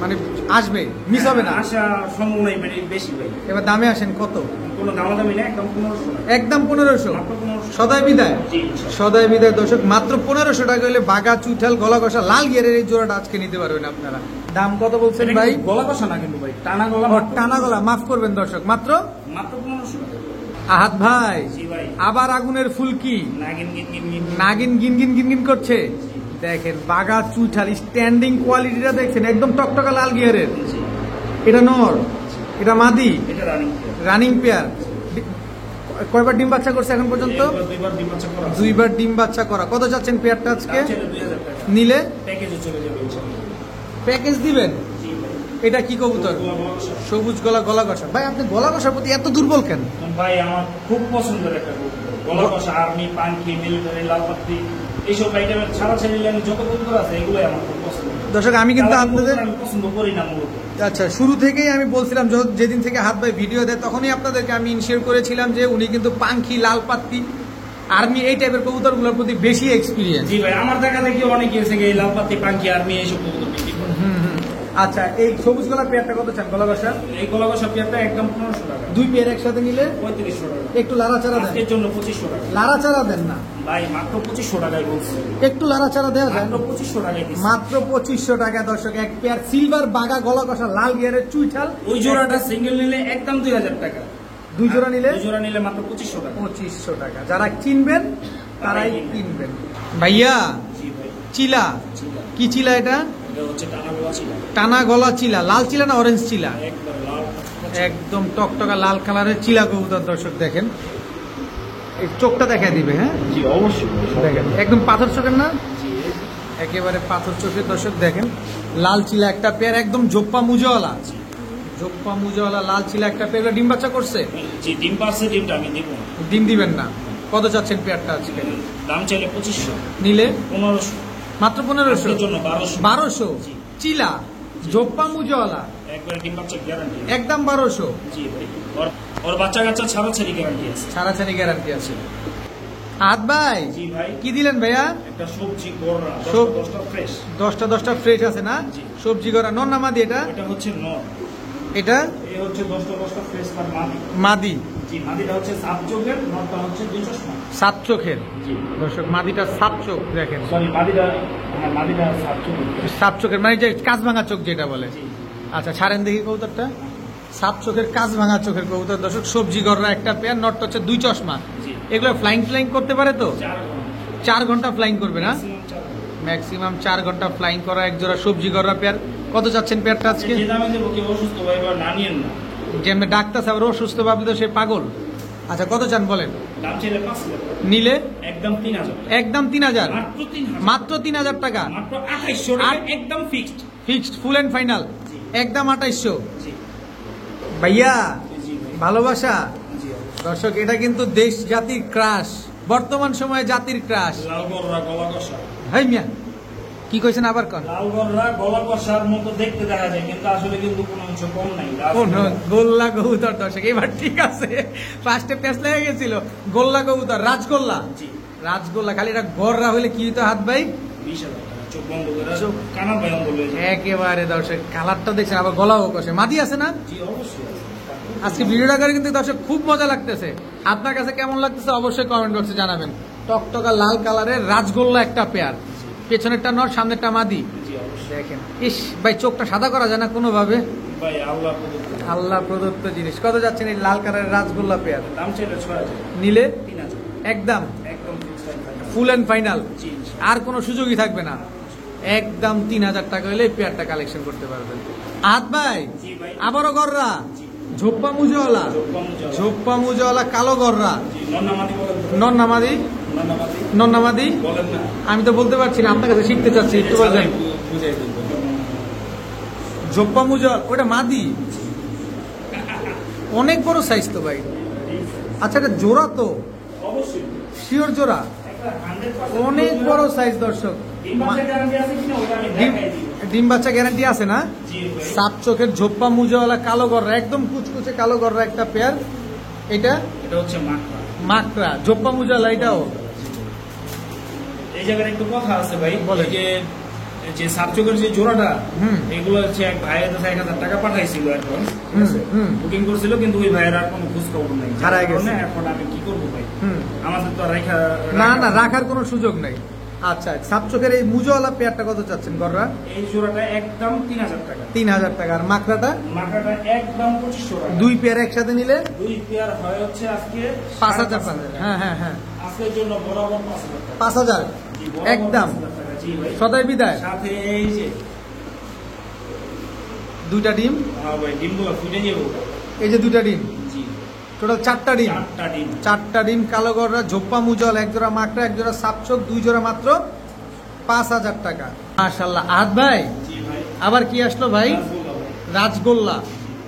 মানে আসবে, মিস হবে না। আসার সম্ভাবনাই বেশি ভাই। এবার দামে আসেন কত? কোনো দামাদামি নেই, একদম 1500 টাকা। একদম 1500। মাত্র 1500। সদাই বিদায়। জি। সদাই বিদায় দর্শক, মাত্র 1500 টাকা হলে বাঘা চুইঠাল গলা কষা লাল গিয়ারের এই জোড়াটা আজকে নিতে পারবেন আপনারা। দাম কত বলছেন এটা ভাই? কিন্তু গলা কষা না কিন্তু ভাই, টানা গলা। ও, টানা গলা, মাফ করবেন দর্শক, মাত্র 1500 টাকা। আহাত ভাই জি ভাই। আবার আগুনের ফুলকি নাগিন গিন গিন গিন। নাগিন গিন গিন গিন গিন করছে। দেখেন বাঘা চুইঠাল, স্ট্যান্ডিং কোয়ালিটিটা দেখছেন, একদম টকটকা লাল গিয়ারের। জি। এটা নর, এটা মাদি, এটা রানিং। Running pair. কয়বার ডিম বাচ্চা করছে এখন পর্যন্ত? দুইবার ডিম বাচ্চা করা আছে। 2বার ডিম বাচ্চা করা। কত চাচ্ছেন পেয়ারটা আজকে? দাম চাইলে 2000 টাকা। নিলে প্যাকেজে চলে যাবে ইনশাআল্লাহ। প্যাকেজ দিবেন? জি ভাই। এটা কি কবুতর? সবুজ গলা, গলা কষা। ভাই আপনি গলা কষার প্রতি এত দুর্বল কেন? ভাই আমার খুব পছন্দের একটা কবুতর। গলা কষা, আর্মি, পাঙ্কি, মিলিটারি, লালপাত্তি এইসব আইটেমের ছাড়াছাড়ি লাইনে যত কবুতর আছে এগুলোই আমার খুব পছন্দ। দর্শক আমি কিন্তু আপনাদের আমি পছন্দ করি না মূলত। আচ্ছা, শুরু থেকেই আমি বলছিলাম, যেদিন থেকে হাত ভাই ভিডিও দেয় তখনই আপনাদেরকে আমি ইনশিওর করেছিলাম যে উনি কিন্তু পাঙ্খি, লালপাত্তি, আর্মি এই টাইপের কবুতরগুলোর প্রতি বেশি এক্সপিরিয়েন্স। জি ভাই, আমার দেখা দেখি অনেকে এসে এই লালপাত্তি, পাঙ্কি, আর্মি এইসব কবুতর বিক্রি করে। আচ্ছা, এই সবুজ গলা পেয়ারটা কত চান? গলা কষা এই গলা কষা পেয়ারটা একদম 1500 টাকা। 2 পেয়ার একসাথে নিলে 3500 টাকা। একটু লাড়াচাড়া দেন। আজকের জন্য 2500 টাকা। লাড়াচাড়া দেন না ভাই মাত্র 2500 টাকায় বলছি। একটু লাড়াচাড়া দেওয়া যায়? মাত্র 2500 টাকায় দিচ্ছি। মাত্র 2500 টাকা। দর্শক এক পেয়ার সিলভার বাগা গলা কষা লাল গিয়ারের চুইঠাল। ওই জোড়াটা সিঙ্গেল নিলে একদম 2000 টাকা। 2 জোড়া নিলে? 2 জোড়া নিলে মাত্র 2500 টাকা। 2500 টাকা। যারা কিনবেন তারাই কিনবেন। ভাইয়া জি ভাই। চিলা চিলা। কি চিলা এটা? এটা হচ্ছে টানা গলা চিলা। টানা গলা চিলা। লাল চিলা না অরেঞ্জ চিলা? একবার লাল। একদম টকটকা লাল কালারের চিলা কবুতর। দর্শক দেখেন, এই চোখটা দেখা দিবে। হ্যাঁ জি অবশ্যই দেখেন, একদম পাথর চোখের না, একেবারে পাথর চোখের। দর্শক দেখেন, লাল চিলা একটা পেয়ার, একদম জোপ্পা মুজওয়ালা। জোপ্পা মুজওয়ালা লাল চিলা একটা পেয়ার। ডিম বাচ্চা করছে? জি ডিম পারছে, ডিমটা আমি দিব না। ডিম দিবেন না? কত চাচ্ছেন পেয়ারটা আজকে? দাম চাইলে 2500, নিলে 1500, মাত্র 1500। আজকের জন্য 1200। 1200 জি। চিলা জোপ্পা মুজওয়ালা একবার ডিম বাচ্চা গ্যারান্টি। একদম 1200। জি ভাই। ওর বাচ্চা কাচ্চা ছাড়াছাড়ি গ্যারান্টি আছে। ছাড়াছাড়ি গ্যারান্টি আছে। হাত ভাই জি ভাই। কি দিলেন ভাইয়া? একটা সবজি গড়রা, সব- 10টা ফ্রেশ। 10টা ফ্রেশ আছে না? জি। সবজি করা নন না মাদি? এটা এটা হচ্ছে নর, এটা এই হচ্ছে 10টা ফ্রেশ আর মাদি। মাদি। জি মাদিটা হচ্ছে সাত চোখের, নরটা হচ্ছে দুই চশমা। 7 চোখের। জি দর্শক মাদিটা 7 চোখ দেখেন। সরি মাদিটা সাত চোখের। 7 চোখের মানে যে কাজ ভাঙা চোখ যেটা বলে। জি আচ্ছা, ছাড়েন দেখি কবুতরটা। 7 চোখের কাজ ভাঙা চোখের কবুতর। দর্শক সবজি গড়রা একটা পেয়ার, নটটা হচ্ছে 2 চশমা। জি। এগুলো ফ্লাইং করতে পারে তো? 4 4 ঘন্টা ঘন্টা ফ্লাইং করবে না? ম্যাক্সিমাম 4 ঘন্টা ফ্লাইং করা এক জোড়া সবজি গড়রা পেয়ার। কত চাচ্ছেন পেয়ারটা আজকে? যে দামে দেবো কেউ অসুস্থ ভাই এবার না নিয়েন না। যেমনি ডাক্তার সাহেব অসুস্থ ভাবলে তো সে পাগল। আচ্ছা, কত চান বলেন? দাম চাইলে 5,000, নিলে একদম 3000, একদম 3000। মাত্র 3000, মাত্র 3000 টাকা। মাত্র 2800 টাকা, একদম fixed. Fixed full and final জি। একদম 2800। জি ভাইয়া জি ভাই। ভালোবাসা। জি দর্শক এটা কিন্তু দেশ জাতির ক্রাশ, বর্তমান সময়ে জাতির ক্রাশ। লালগড়রা গলা কষা। হাই মিয়া কি কইছেন আবার কন? লালগড়রা গলা কষার মতো দেখতে দেখা যায়, কিন্তু আসলে কিন্তু কোনো অংশ কম নাই। কোন গোল্লা কবুতর? দর্শক এবার ঠিক আছে, ফার্স্টে পেস লেগে গেছিল। গোল্লা কবুতর, রাজগোল্লা। জি রাজগোল্লা খালি এটা গড়রা হলে কি হইতো হাত ভাই? 20,000 টাকা। চোখ বন্ধ করে কানা ভাই অন্ধ হয়ে যায়। একেবারে দর্শক কালারটা দেখছেন, আবার গলাও কষে। মাদি আছে না? জি অবশ্যই আছে। আজকে ভিডিওটা করে কিন্তু দর্শক খুব মজা লাগতেছে। আপনার কাছে কেমন লাগতেছে অবশ্যই কমেন্ট বক্সে জানাবেন। টকটকা লাল কালারের রাজগোল্লা একটা পেয়ার, পেছনেরটা নর, সামনেরটা মাদি। জি অবশ্যই। দেখেন, ইস ভাই চোখটা সাদা করা যায় না কোনোভাবে? ভাই আল্লাহ প্রদত্ত। আল্লাহ প্রদত্ত জিনিস। কত যাচ্ছেন এই লাল কালারের রাজগোল্লা পেয়ার? দাম চাইলে 6,000, নিলে 3,000, একদম একদম fixed time. Full and final, জি আর কোনো সুযোগই থাকবে না। একদম 3000 টাকা হলে এই পেয়ারটা কালেকশন করতে পারবেন। হাত ভাই জি ভাই। আবারও গররা, জি ঝোপ্পা মুজওয়ালা, জোপামুজা। ঝোপ্পা মুজওয়ালা কালো গররা। জি নন্নামাদি বলেন তো। নন্নামাদি, নন্নামাদি নন্নামাদি বলেন না। আমি তো বলতে পারছি না, আপনার কাছে শিখতে চাচ্ছি, একটু বলবেন। বুঝাই দিব। ঝোপ্পা মুজওয়ালা ওটা মাদি, অনেক বড় সাইজ তো ভাই। আচ্ছা, এটা জোড়া তো? অবশ্যই শিওর জোড়া? একটা 100% অনেক বড় সাইজ দর্শক। ডিম বাচ্চা গ্যারান্টি আছে কিনা ওটা আমি ডিম- দেখাই দিব। ডিম বাচ্চা গ্যারান্টি আছে না? জি ভাই। 7 চোখের ঝোপ্পা মুজওয়ালা কালো গররা, একদম কুচকুচে কালো গররা একটা পেয়ার। এটা এটা হচ্ছে মাকড়া। মাকড়া ঝোপ্পা মুজওয়ালা, এটাও। এই জায়গায় একটু কথা আছে ভাই। বলেন। এই যে সাতচকের যে জোড়াটা, হুম। এগুলো হচ্ছে এক ভাইয়ের কাছে 1,000 টাকা পাঠাইছিল অ্যাডভান্স। হুম। বুকিং করেছিল, কিন্তু ওই ভাইয়ের আর কোনো খোঁজ খবর নাই। হারায় গেছে। যার কারণে এখন আমি কি করবো ভাই? হুম। আমাদের তো আর না রাখার কোনো সুযোগ নেই। আচ্ছা, 7 চোখের এই মুজওয়ালা পেয়ারটা কত চাচ্ছেন গররা? এই জোড়াটা একদম 3,000 টাকা। 3000 টাকা। আর মাকড়াটা? মাকড়াটা একদম 2500 টাকা। 2 পেয়ার একসাথে নিলে দুই পেয়ার হয় হচ্ছে আজকে 5000 5,500 টাকা। হ্যাঁ। আজকের জন্য বরাবর 5,000 টাকা। 5000 জি, বরাবর একদম 5,000 টাকা। জি ভাই। সদাই বিদায়। সাথে এই যে 2টা ডিম, হ্যাঁ ভাই, ডিমগুলো ফুটে যাবো। এই যে 2টা ডিম। জি টোটাল 4টা ডিম। 4টা ডিম। 4টা ডিম কালো গররা, ঝোপ্পা মুজল, এক জোড়া মাকড়া, এক জোড়া সাপচোক, 2 জোড়া মাত্র 5000 টাকা। মাশাআল্লাহ। আহাদ ভাই জি ভাই। আবার কি আসলো ভাই? রাসগোল্লা। রাজগোল্লা।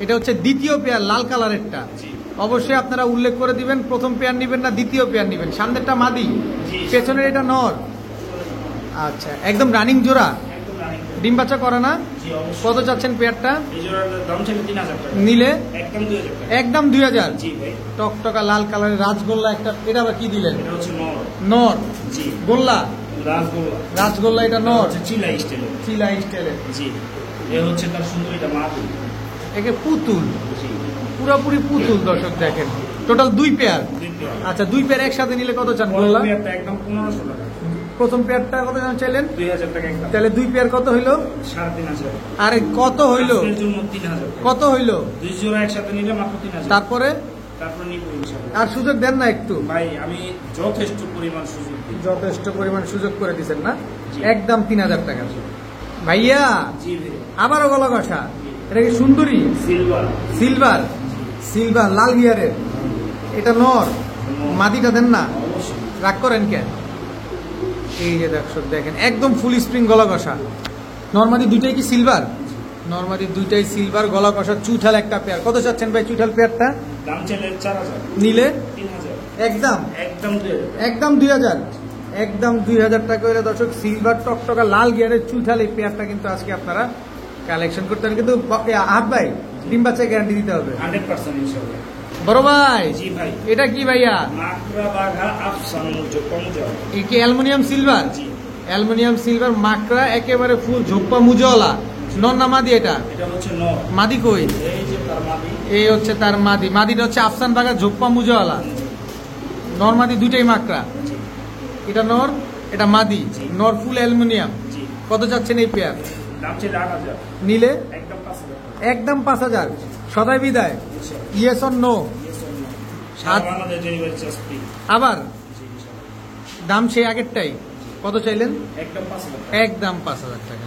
এটা হচ্ছে দ্বিতীয় পেয়ার, লাল কালারেরটা। জি। অবশ্যই আপনারা উল্লেখ করে দিবেন প্রথম পেয়ার নিবেন না দ্বিতীয় পেয়ার নিবেন। সামনেরটা মাদি, জি। পেছনের এটা নর। আচ্ছা, একদম রানিং জোড়া, একদম রানিং। ডিম বাচ্চা করে না? জি অবশ্যই। কত চাচ্ছেন পেয়ারটা? এই জোড়ার দাম ছিল 3000 টাকা। নিলে একদম 2000 টাকা। একদম 2000। জি ভাই। টকটকা লাল কালারের রাজগোল্লা একটা, এটা আবার কি দিলেন? এটা হচ্ছে নর। নর জি। গোল্লা, রাসগোল্লা। রাজগোল্লা এটা নর, হচ্ছে চিলা স্টাইলের। চিলা স্টাইলের। জি। এ হচ্ছে তার সুন্দর এটা মাদুর। একে পুতুল, জি। পুরোপুরি পুতুল। দর্শক দেখেন টোটাল 2 পেয়ার। দুই পেয়ার। আচ্ছা, 2 পেয়ার একসাথে নিলে কত চান বড় গোল্লা? পেয়ারটা একদম 1500 টাকা। প্রথম পেয়ারটা কত চান চাইলেন? 2000 টাকা একদম। তাহলে 2 পেয়ার কত হইলো? 3500। আরে কত হইলো? আজকের জন্য 3000 টাকা। কত হইলো? 2 জোড়া একসাথে নিলে মাত্র 3000। তারপরে তারপর নিব ইনশাআল্লাহ। আর সুযোগ দেন না একটু? ভাই আমি যথেষ্ট পরিমাণ সুযোগ দিই। যথেষ্ট পরিমাণ সুযোগ করে দিচ্ছেন না? জি। একদম 3000 টাকা। ভাইয়া জি ভাই। আবারও গলা কষা, এটা কি সুন্দরী? সিলভার। সিলভার, সিলভার লাল গিয়ারের। এটা নর, মাদিটা দেন না, অবশ্যই। রাগ করেন কেন? এই যে দর্শক দেখেন একদম ফুল স্প্রিং গলা কষা। নর্মাদি দুইটাই কি সিলভার? নর্মাদি দুইটাই সিলভার, গলা কষা, চুঠাল একটা পেয়ার। কত চাচ্ছেন ভাই চুঠাল পেয়ারটা? দাম চাইলে 4000। নিলে 3000। একদম একদম 2000। একদম 2000। একদম 2000 টাকা হলে দর্শক সিলভার টকটকা লাল গিয়ারের চুঠাল এই পেয়ারটা কিন্তু আজকে আপনারা কালেকশন করতে পারেন। কিন্তু হাত ভাই ডিম বাচ্চায় গ্যারান্টি দিতে হবে 100% ইনশাআল্লাহ। বড় ভাই। জি ভাই। এটা কি ভাইয়া? মাকড়া বাঘা আফসান মুজো কমজো। এই কি অ্যালুমিনিয়াম সিলভার? জি। অ্যালুমিনিয়াম সিলভার মাকড়া, একেবারে ফুল ঝোপ্পা মুজওয়ালা। নর না মাদি এটা? এটা হচ্ছে নর। মাদি কই? এই যে তার মাদি। এই হচ্ছে তার মাদি। মাদিটা হচ্ছে আফসান বাগা ঝোপ্পা মুজওয়ালা। নর মাদি দুইটাই মাকড়া। জি। এটা নর, এটা মাদি। জি। নর ফুল অ্যালুমিনিয়াম। জি। কত যাচ্ছেন এই পেয়ার? দাম চাইলে 8000। নিলে একদম 5000। একদম 5000। সদাই বিদায়। ইনশাআল্লাহ। Yes or no? Yes or no? সারা বাংলাদেশ ডেলিভারি চার্জ ফ্রি। আবার জি ইনশাআল্লাহ। দাম সেই আগেরটাই। কত চাইলেন? একদম 5000 টাকা। একদম 5000 টাকা।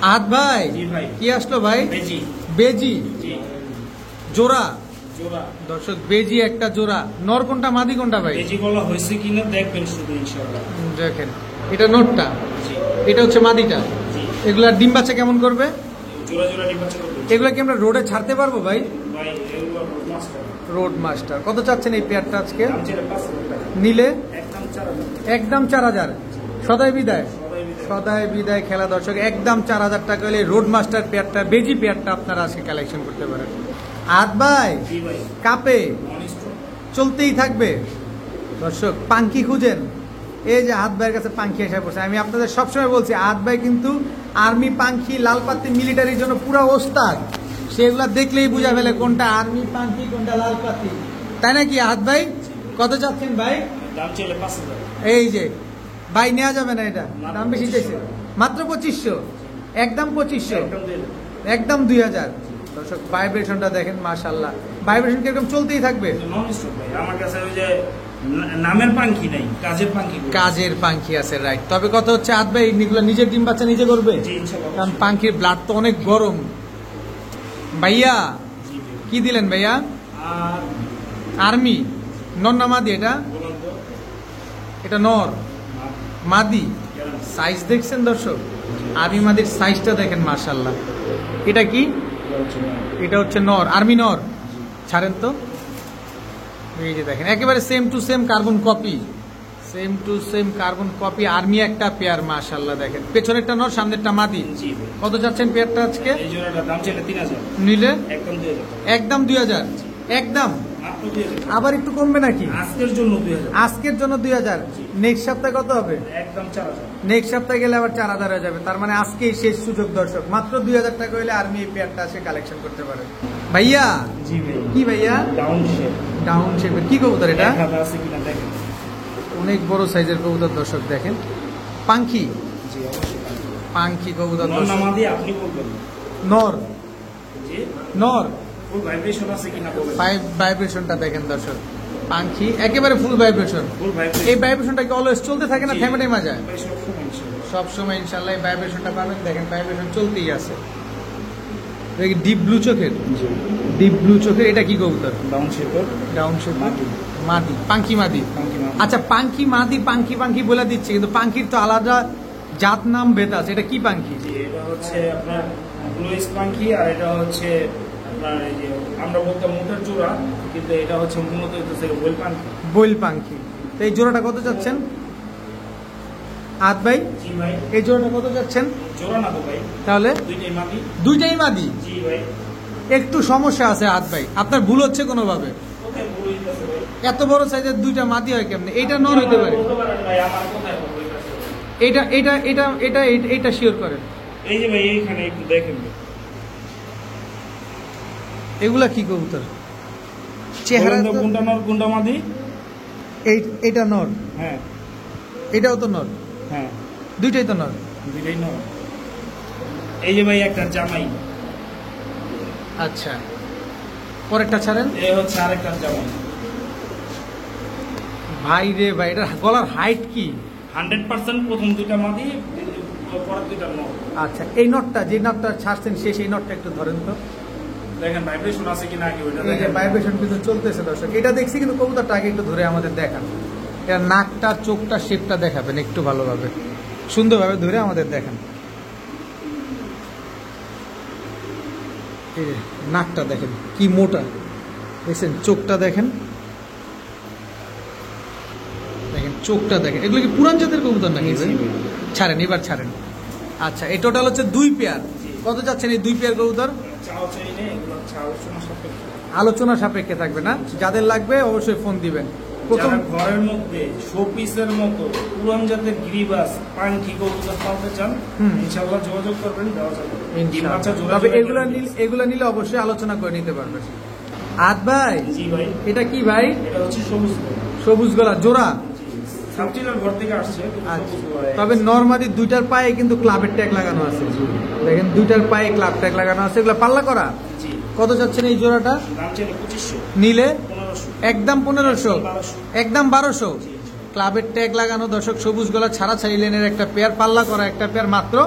আহাদ ভাই জি ভাই। কি আসলো ভাই? বেজি। বেজি জি। জোড়া। জোড়া। দর্শক বেজি একটা জোড়া। নর কোনটা মাদি কোনটা ভাই? বেজি গলা হয়েছে কিনা দেখবেন শুধু ইনশাআল্লাহ। দেখেন এটা নরটা, জি। এটা হচ্ছে মাদিটা। জি। এগুলার ডিম বাচ্চা কেমন করবে? জোড়া জোড়া ডিপার্চার করবে। এগুলা কি আমরা রোডে ছাড়তে পারবো ভাই? ভাই এগুলো মাস্টার। Road master. কত চাচ্ছেন এই পেয়ারটা আজকে? দাম চাইলে 5000 টাকা। নিলে একদম 4000। একদম 4000। সদাই বিদায়। সবাই মিলে। সদাই বিদায় খেলা দর্শক একদম 4000 টাকা হলে রোড মাস্টার পেয়ারটা, বেজি পেয়ারটা আপনারা আজকে কালেকশন করতে পারেন। আহাদ ভাই জি ভাই। কাপে অনিষ্ট। চলতেই থাকবে। দর্শক পাঙ্কি খুঁজেন, এই যে আহাদ ভাইয়ের কাছে পাঙ্কি এসে পড়ছে। আমি আপনাদের সবসময় বলছি আহাদ ভাই কিন্তু আর্মি পাঙ্কি, লাল পাত্তি মিলিটারির জন্য পুরো ওস্তাদ। সেগুলা দেখলেই বুঝা ফেলে কোনটা আর্মি পাঙ্কি কোনটা লাল পাত্তি। তাই নাকি আহাদ ভাই? কত চাচ্ছেন ভাই? দাম চাইলে 5000। এই যে ভাই নেওয়া যাবে না, এটা দাম বেশি চাইছে। মাত্র 2500। একদম 2500। একদম 2000। একদম 2000। দর্শক ভাইব্রেশনটা দেখেন মাশাআল্লাহ। ভাইব্রেশন কিরকম চলতেই থাকবে। নন স্টপ ভাই। আমার কাছে ওই যে নামের পাঙ্খি নাই, কাজের পাঙ্খি। কাজের পাঙ্খি আছে, রাইট। তবে কথা হচ্ছে আদ ভাই এগুলো নিজের ডিম বাচ্চা নিজে করবে, জি ইনশাআল্লাহ। কারণ পাঙ্খির ব্লাড তো অনেক গরম। ভাইয়া জি ভাই। কি দিলেন ভাইয়া? আর আর্মি নর না মাদি? এটা বলুন তো। এটা নর, মাদি। কেমন? সাইজ দেখছেন দর্শক? আর্মি মাদির সাইজটা দেখেন মাশাআল্লাহ। এটা কি? এটা হচ্ছে নর, আর্মি নর। ছাড়েন তো। এই যে দেখেন একেবারে same to same carbon copy, same to same carbon copy. Army একটা পেয়ার মাশাআল্লাহ। দেখেন পেছনেরটা নর, সামনেরটা মাদি। জি ভাই। কত যাচ্ছেন পেয়ারটা আজকে? এই জোড়াটার দাম চাইলে 3000। নিলে একদম 2000 টাকা। একদম 2000। একদম মাত্র 2000 টাকা। আবার একটু কমবে নাকি? আজকের জন্য 2000। আজকের জন্য 2000। নেক্সট সপ্তাহে কত হবে? একদম 4000। নেক্সট সপ্তাহে গেলে আবার 4000 হয়ে যাবে। তার মানে আজকেই শেষ সুযোগ দর্শক। মাত্র 2000 টাকা হলে আর্মি এই পেয়ারটা আসে কালেকশন করতে পারে। ভাইয়া জি ভাই। কি ভাইয়া? Down shape. ডাউন শেপের কি কবুতর এটা? এক হাত আছে কিনা দেখেন। অনেক বড় সাইজের কবুতর দর্শক দেখেন। পাঙ্খি, জি অবশ্যই। পাঙ্খি কবুতর নন দর্শক। নামাদি আপনি বলবেন। নর, জি। নর। ফুল ভাইব্রেশন আছে কিনা বলবেন। ভাইব্রেশনটা দেখেন দর্শক। পাঙ্খি একেবারে ফুল ভাইব্রেশন। ফুল এই ভাইব্রেশন। ভাইব্রেশনটা কি অলওয়েজ চলতে থাকে না জি। থেমে টেমা যায়? ভাই সব সময় ইনশাআল্লাহ। সব সময় ইনশাআল্লাহ এই ভাইব্রেশনটা পাবেন। দেখেন ভাইব্রেশন চলতেই আছে। ডিপ ব্লু চোখের, জি ডিপ ব্লু চোখের। এটা কি কবুতর? ডাউন শেপের ডাউন শেপ মাদি। মাদি, পাঙ্কি মাদি। পাঙ্কি মাদি। আচ্ছা পাঙ্কি মাদি, পাঙ্কি পাঙ্কি বলে দিচ্ছে, কিন্তু পাঙ্কির তো আলাদা জাত নাম ভেদ আছে। এটা কি পাঙ্কি? জি, এটা হচ্ছে আপনার ব্লুইস পাঙ্কি, আর এটা হচ্ছে আপনার এই যে আমরা বলতাম মুখের জোড়া, কিন্তু এটা হচ্ছে মূলত হচ্ছে ওয়েল পাঙ্কি। বইল পাঙ্কি। তো এই জোড়াটা কত যাচ্ছেন আহাত ভাই? জি ভাই, এই জোড়াটা কত যাচ্ছেন? জোড়া না তো ভাই, তাহলে দুইটাই মাদি। দুইটাই মাদি। জি ভাই, একটু সমস্যা আছে আহাত ভাই, আপনার ভুল হচ্ছে কোনোভাবে। কোথায় ভুল হইতেছে ভাই? এত বড় সাইজের দুইটা মাদি হয় কেমনে? এইটা নর হইতে পারে। বলতে পারেন ভাই, আমার কোথায় ভুল হইতেছে? এটা এটা এটা এটা এটা শিওর করেন। এই যে ভাই এইখানে একটু দেখেন ভাই। এগুলা কি কবুতর? চেহারা বলেন তো কোনটা নর কোনটা মাদি? এটা নর, হ্যাঁ এটাও তো নর, হ্যাঁ, দুইটাই তো নর। দুইটাই নর। এই যে ভাই একটা জামাই, আচ্ছা পরেরটা ছাড়েন। এই হচ্ছে আরেকটা জামাই। ভাই রে ভাই, এটা গলার হাইট কি? 100% প্রথম দুইটা মাদি, পরের দুইটা নর। আচ্ছা এই নটটা, যে নটটা ছাড়ছেন শেষ, এই নটটা একটু ধরেন তো। দেখেন ভাইব্রেশন আছে কিনা আগে ওইটা এই যে দেখেন। ভাইব্রেশন কিন্তু চলতেছে দর্শক, এটা দেখছি, কিন্তু কবুতরটা আগে একটু ধরে আমাদের দেখান। এটা নাকটা, চোখটা, শেপটা দেখাবেন একটু ভালোভাবে, সুন্দরভাবে ধরে আমাদের দেখান। এই যে নাকটা দেখেন কি মোটা, দেখছেন? চোখটা দেখেন, দেখেন চোখটা দেখেন। এগুলো কি পুরান জাতের কবুতর নাকি? ছাড়েন, এবার ছাড়েন। আচ্ছা এই টোটাল হচ্ছে 2 পেয়ার। কত যাচ্ছেন এই 2 পেয়ার কবুতর? চাও চাই নেই, এগুলো হচ্ছে আলোচনা সাপেক্ষে। আলোচনা সাপেক্ষে থাকবে না? যাদের লাগবে অবশ্যই ফোন দিবেন। প্রথম যারা ঘরের মধ্যে শোপিসের মতো পুরান জাতের গিরিবাস পাঙ্কি কবুতর পালতে চান, হুম। ইনশাআল্লাহ যোগাযোগ করবেন, দেওয়া যাবে। ডিম বাচ্চা তবে যোগাযোগ এগুলা নিলে অবশ্যই আলোচনা করে নিতে পারবেন। আদ ভাই, জি ভাই, এটা কি ভাই? এটা হচ্ছে সবুজ গোলা। সবুজ গলা জোড়া। সাবটিলার ঘর থেকে আসছে, কিন্তু আচ্ছা, সবুজ গোলা। তবে নরমাদি দুইটার পায়ে কিন্তু ক্লাবের ট্যাগ লাগানো আছে। দেখেন দুইটার পায়ে ক্লাব ট্যাগ লাগানো আছে, এগুলা পাল্লা করা। জি, কত যাচ্ছেন এই জোড়াটা দাম ছিল 2500, নিলে? 1500, একদম 1500, 1200। একদম 1200। ক্লাবের ট্যাগ লাগানো দর্শক, সবুজ গলা ছাড়া ছাড়ি লেনের একটা পেয়ার, পাল্লা করা একটা পেয়ার, মাত্র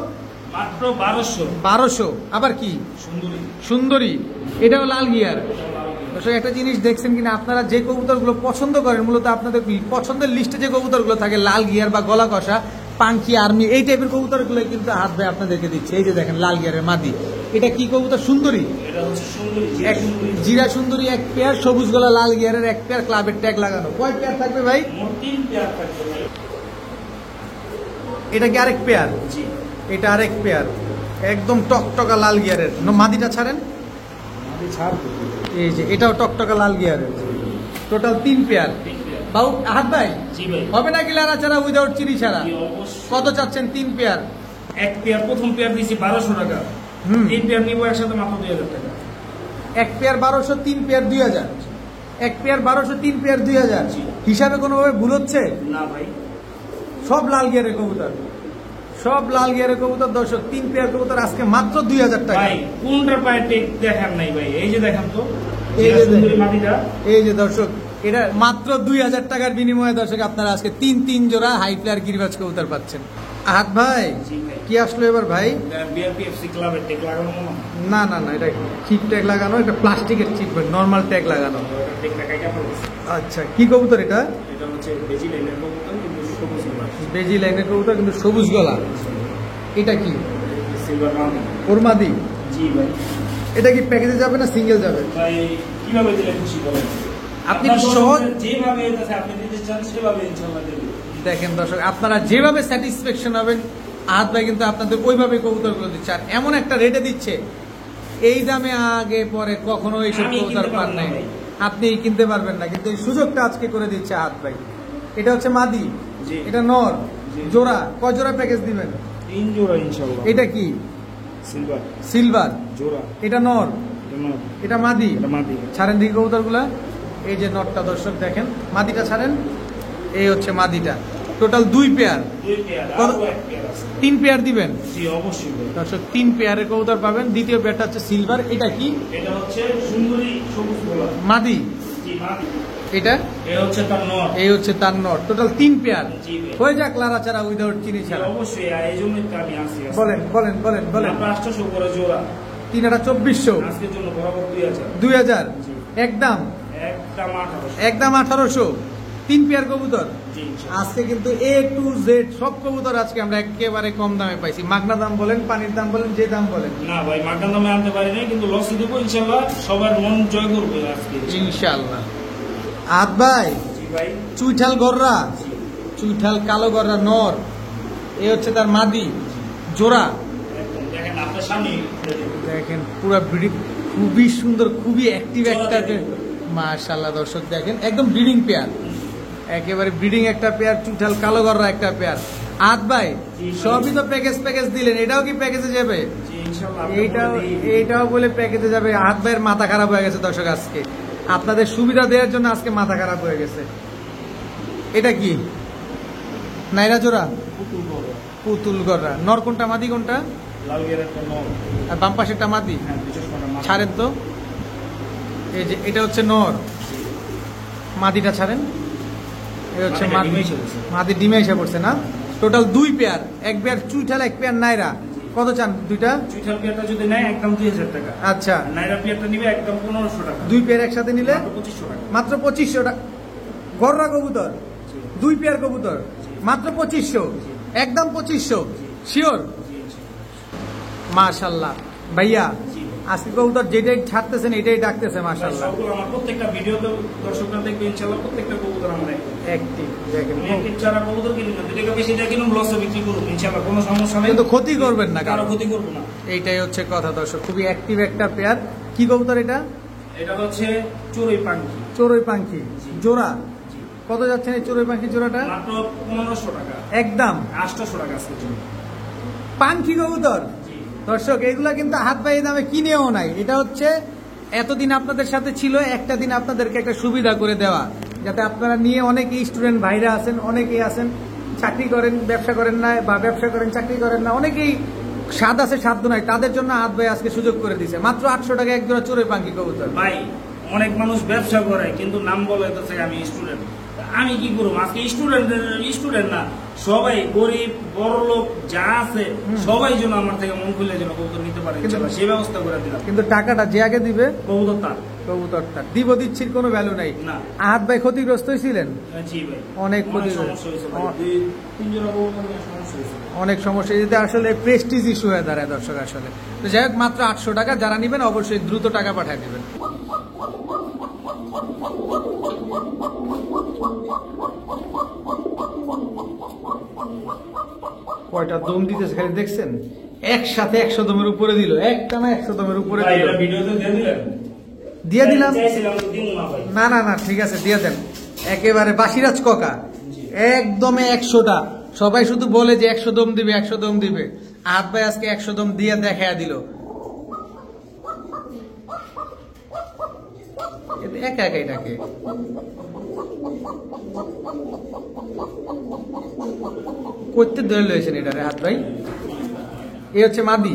মাত্র 1200। 1200। আবার কি সুন্দরী। সুন্দরী, এটাও লাল গিয়ার। দর্শক একটা জিনিস দেখছেন কিনা, আপনারা যে কবুতরগুলো পছন্দ করেন, মূলত আপনাদের পছন্দের লিস্টে যে কবুতরগুলো থাকে লাল গিয়ার বা গলা কষা, পাঙ্কি, আর্মি, এই টাইপের কবুতরগুলো কিন্তু হাত ভাই আপনাদেরকে দিচ্ছে। এই যে দেখেন লাল গিয়ারের মাদি, এটা কি কবুতর? সুন্দরী। এটা হচ্ছে সুন্দরী, এক জিরা সুন্দরী এক পেয়ার, সবুজ গলা লাল গিয়ারের এক পেয়ার, ক্লাবের ট্যাগ লাগানো। কয় পেয়ার থাকবে ভাই? মোট 3 পেয়ার থাকবে ভাই। এটা কি আরেক পেয়ার? জি, এটা আরেক পেয়ার, একদম টকটকা লাল গিয়ারের। মাদিটা ছাড়েন। মাদি ছাড় এই যে এটাও টকটকা লাল গিয়ারের। Total 3 pair. 3 পেয়ার। বাউ হাত ভাই, জি ভাই, হবে নাকি লারা ছাড়া উইদাউট চিনি ছাড়া? জি, অবশ্যই। কত চাচ্ছেন 3 পেয়ার? এক পেয়ার, প্রথম পেয়ার দিয়েছি 1200 টাকা। হুম। 3 পেয়ার নিবো একসাথে মাত্র 2000 টাকা। এক পেয়ার 1200, 3 পেয়ার 2000। এক পেয়ার 1200, 3 পেয়ার 2000। জি। হিসাবে কোনোভাবে ভুল হচ্ছে? না ভাই, সব লাল গিয়ারের কবুতর, সব লাল গিয়ারের কবুতর দর্শক। 3 পেয়ার কবুতর আজকে মাত্র 2000 টাকা। ভাই কোনটার পায়ে টেক দেখান নাই ভাই, এই যে দেখান তো, এই যে সুন্দরী দেখেন। মাদিটা। এই যে দর্শক, এটা মাত্র 2000 টাকার বিনিময়ে দর্শক আপনারা আজকে 3 জোড়া হাই প্লেয়ার গিরিবাজ কবুতর পাচ্ছেন। আহাত ভাই, জি ভাই, কি আসলো এবার ভাই? বিআরপিএফসি ক্লাবের টেক লাগানো মনে হয়। না না না, এটা চিপ ট্যাগ লাগানো, এটা প্লাস্টিকের চিপ, নর্মাল ট্যাগ লাগানো। টেক লাগাই ফেলছে। আচ্ছা কি কবুতর এটা? এটা হচ্ছে বেজি লাইনের কবুতর, কিন্তু সবুজ গোলাপ, বেজি লাইনের কবুতর কিন্তু সবুজ গলা। এটা কি? সিলভার মাদি। ওরমাদি। জি ভাই, এটা কি প্যাকেজে যাবে না সিঙ্গেল যাবে? ভাই কিভাবে দিলে খুশি করেন? আপনি আপনার সহজ যেভাবে এটাতে আপনি দিতে চান সেভাবে ইনশাআল্লাহ দেবেন। দেখেন দর্শক, আপনারা যেভাবে স্যাটিসফ্যাকশন হবেন, আহাত ভাই কিন্তু আপনাদের ওইভাবে কবুতরগুলো দিচ্ছে। আর এমন একটা রেটে দিচ্ছে, এই দামে আগে পরে কখনো এইসব আমি কবুতর কিনতে পান পারবো না নাই। ভাই। আপনি কিনতে পারবেন না, কিন্তু এই সুযোগটা আজকে করে দিচ্ছে আহাত ভাই। এটা হচ্ছে মাদি, জি। এটা নর। জি। জোড়া কয় জোড়া প্যাকেজ দিবেন? 3 জোড়া ইনশাআল্লাহ। এটা কি? Silver silver. জোড়া। এটা নর, এটা নর, এটা মাদি। এটা মাদি। ছাড়েন দিকে কবুতরগুলা। এই যে নটটা দর্শক দেখেন, মাদিটা ছাড়েন। এই হচ্ছে মাদিটা। টোটাল 2 পেয়ার, 2 পেয়ার, কত? আরো 1 পেয়ার আছে। 3 পেয়ার দিবেন জি অবশ্যই ভাই। দর্শক, 3 পেয়ারের কবুতর পাবেন। দ্বিতীয় পেয়ারটা হচ্ছে সিলভার। এটা কি? এটা হচ্ছে সুন্দরী সবুজ গোলাপ। মাদি। জি মাদি। এটা এটা হচ্ছে তার নর। এই হচ্ছে তার নট। টোটাল 3 পেয়ার জি ভাই। হয়ে যাক লারা ছাড়া উইদাউট চিনি জি, ছাড়া। অবশ্যই, এই জন্যই তো আমি আসি। বলেন বলেন বলেন বলেন। আমরা 800 করে জোড়া। 3 আটা 2400, আজকের জন্য বরাবর 2000, 2000 একদম একদম 1800। একদম 1800। 3 পেয়ার কবুতর জি, ইনশাআল্লাহ। আজকে কিন্তু A to Z সব কবুতর আজকে আমরা একেবারে কম দামে পাইছি। মাগনা দাম বলেন, পানির দাম বলেন, যে দাম বলেন, না ভাই মাগনা দামে আনতে পারি নাই, কিন্তু লসে দেবো ইনশাআল্লাহ। সবার মন জয় করবে আজকে ইনশাআল্লাহ। আদ ভাই, জি ভাই। চুইঠাল গররা, জি, চুইঠাল কালো গররা নর, এ হচ্ছে তার মাদি জোড়া। একদম দেখেন আপনার সামনে দেখেন পুরো ব্রিডিং খুবই সুন্দর, খুবই অ্যাক্টিভ একটা দেখেন। মাশাআল্লাহ দর্শক দেখেন একদম ব্রিডিং পেয়ার, একেবারে ব্রিডিং একটা পেয়ার, চুইঠাল কালো গররা একটা পেয়ার। আদ ভাই সবই তো প্যাকেজ দিলেন, এটাও কি প্যাকেজে যাবে? জি, ইনশাআল্লাহ। এইটাও বলে প্যাকেজে যাবে। আদ ভাইয়ের মাথা খারাপ হয়ে গেছে দর্শক আজকে, আপনাদের সুবিধা দেওয়ার জন্য আজকে মাথা খারাপ হয়ে গেছে। এটা কি নাইরা জোড়া? পুতুল গররা। নর কোনটা, মাদি কোনটা? লাল গেরের কোন আর বাম পাশেরটা মাদি। হ্যাঁ, বিশেষ করে ছাড়েন তো, এই যে এটা হচ্ছে নর, মাদিটা ছাড়েন। এই হচ্ছে মাদিটা মাদি, ডিমে এসে পড়ছে। মাদি ডিমে এসে পড়ছে না? টোটাল 2 পেয়ার, এক পেয়ার চুইঠাল, এক পেয়ার নাইরা। কত চান দুইটা? চুইঠাল পেয়ারটা যদি নেয় একদম 2000 টাকা। আচ্ছা, আর নাইরা পেয়ারটা নিবে একদম 1500 টাকা। 2 পেয়ার একসাথে নিলে মাত্র 2500 টাকা। মাত্র 2500 টাকা। গররা কবুতর 2 পেয়ার কবুতর মাত্র 2500, একদম 2500 শিওর। মাশাআল্লাহ ভাইয়া, আজকে কবুতর যেটাই ছাড়তেছেন এটাই ডাকতেছে মাশাআল্লাহ। সবগুলো আমার প্রত্যেকটা ভিডিওতে দর্শকরা দেখবে ইনশাআল্লাহ, প্রত্যেকটা কবুতর আমরা অ্যাক্টিভ দেখেন, আমি এক চারা কবুতর কিনি না, 2 টাকা বেশি দিয়ে কিনুন, লসে বিক্রি করুন ইনশাআল্লাহ, কোনো সমস্যা নেই। কিন্তু ক্ষতি করবেন না, কারো কারো ক্ষতি করবো না। এইটাই হচ্ছে কথা দর্শক। খুবই অ্যাক্টিভ একটা পেয়ার। কি কবুতর এটা? এটা হচ্ছে চড়ুই পাখি। চড়ুই পাখি জোড়া। জি। কত যাচ্ছেন এই চড়ুই পাখি জোড়াটা? মাত্র 1500 টাকা, একদম 800 টাকা আজকের জন্য। পাখি কবুতর জি, দর্শক, এগুলা কিন্তু হাত পায়ে দামে কিনেও নাই। এটা হচ্ছে এতদিন আপনাদের সাথে ছিল, একটা দিন আপনাদেরকে একটা সুবিধা করে দেওয়া, যাতে আপনারা নিয়ে অনেকেই স্টুডেন্ট ভাইরা আছেন, অনেকেই আছেন চাকরি করেন, ব্যবসা করেন না, বা ব্যবসা করেন চাকরি করেন না, অনেকেই স্বাদ আছে সাধ্য নাই, তাদের জন্য হাত ভাই আজকে সুযোগ করে দিয়েছে। মাত্র 800 টাকা এক জোড়া চড়ুই পাখি কবুতর। ভাই অনেক মানুষ ব্যবসা করে কিন্তু নাম বলে তো আমি স্টুডেন্ট, আমি কি করবো? আজকে স্টুডেন্ট না, সবাই গরিব বড় লোক যা আছে সবাই যেন আমার থেকে মন খুলে যেন কবুতর নিতে পারে, ইনশাআল্লাহ সেই ব্যবস্থা করে দিলাম। কিন্তু টাকাটা যে আগে দিবে কবুতর তার কবুতরটা দিচ্ছির কোনো ভ্যালু নাই। না। হাত ভাই ক্ষতিগ্রস্ত হয়েছিলেন, জি ভাই, অনেক ক্ষতি সমস্যা হয়েছে ভাই, 2-3 জোড়া কবুতর নিয়ে সমস্যা হয়েছে। অনেক সমস্যা, যেটা আসলে প্রেস্টিজ ইস্যু হয়ে দাঁড়ায় দর্শক আসলে। তো যাই হোক, মাত্র 800 টাকা। যারা নেবেন অবশ্যই দ্রুত টাকা পাঠিয়ে দিবেন। কয়টা দম দিতেছে খালি দেখছেন, একসাথে 100 দমের উপরে দিল, একটা না 100 দমের উপরে ভাই দিল। এটা ভিডিওতে দিয়ে দিলেন? দিয়ে দিলাম। চাইছিলাম তো দিন না ভাই। না ঠিক আছে, দিয়ে দেন। একেবারে বাসিরাজ ককা, একদমে 100টা। সবাই শুধু বলে যে 100 দম দিবে, 100 দম দিবে। হাত ভাই আজকে 100 দম দিয়ে দেখায়া দিল। একা একাই ডাকে। করতে ধরে লয়েছেন এটা রে হাত ভাই। এ হচ্ছে মাদি।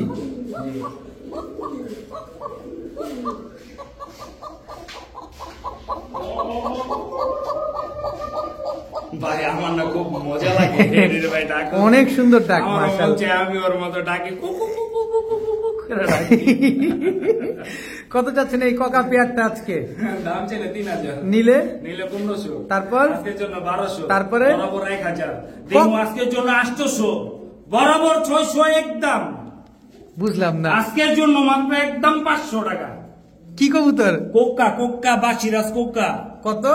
ভাই আমার না খুব মজা লাগে রে ভাই, ডাক অনেক সুন্দর ডাক, আমার মাশাআল্লাহ। বলছে আমি ওর মতো ডাকি কু কু কু কু কু কু কু করে ডাকি। কত চাচ্ছেন এই ককা পেয়ারটা আজকে? দাম চাইলে 3000, নিলে নিলে 1500, তারপর আজকের জন্য 1200, তারপরে? বরাবর 1000, দেখো আজকের জন্য 800, বরাবর 600 একদম। বুঝলাম না, আজকের জন্য মাত্র একদম 500 টাকা। কি কবুতর? কোক্কা বাসিরাজ কোক্কা। কত?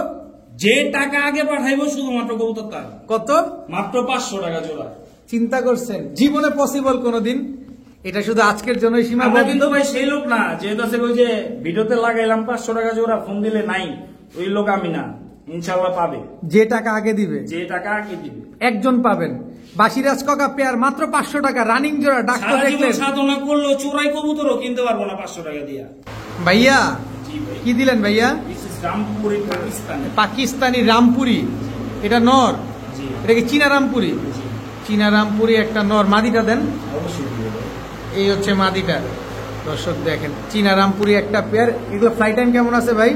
যে টাকা আগে পাঠাইবো শুধুমাত্র কবুতর তার, কত? মাত্র 500 টাকা জোড়া। চিন্তা করছেন জীবনে পসিবল কোনোদিন? এটা শুধু আজকের জন্যই আমরা সীমাবদ্ধ। কিন্তু ভাই সেই লোক না, যেহেতু আছে ওই যে ভিডিওতে লাগাইলাম 500 টাকা জোড়া, ফোন দিলে নাই, ওই লোক আমি না। ইনশাআল্লাহ পাবে, যে টাকা আগে দিবে যে টাকা আগে দিবে একজন পাবেন। বাসিরাজ ককা পেয়ার মাত্র 500 টাকা, রানিং জোড়া। ডাক্তার সারা জীবন দেখলেন সাধনা করলেও চোরাই কবুতরও কিনতে পারবো না 500 টাকা দিয়া। ভাইয়া? জি ভাই, কি দিলেন ভাইয়া? This is রামপুরি পাকিস্তানে। পাকিস্তানি রামপুরি, এটা নর। জি এটা কি চীনা রামপুরি? জি, চীনা রামপুরি একটা নর। মাদিটা দেন। অবশ্যই দিব ভাই। এই হচ্ছে মাদিটা দর্শক দেখেন, চীনা রামপুরি একটা পেয়ার। এগুলো ফ্লাই টাইম কেমন আছে ভাই?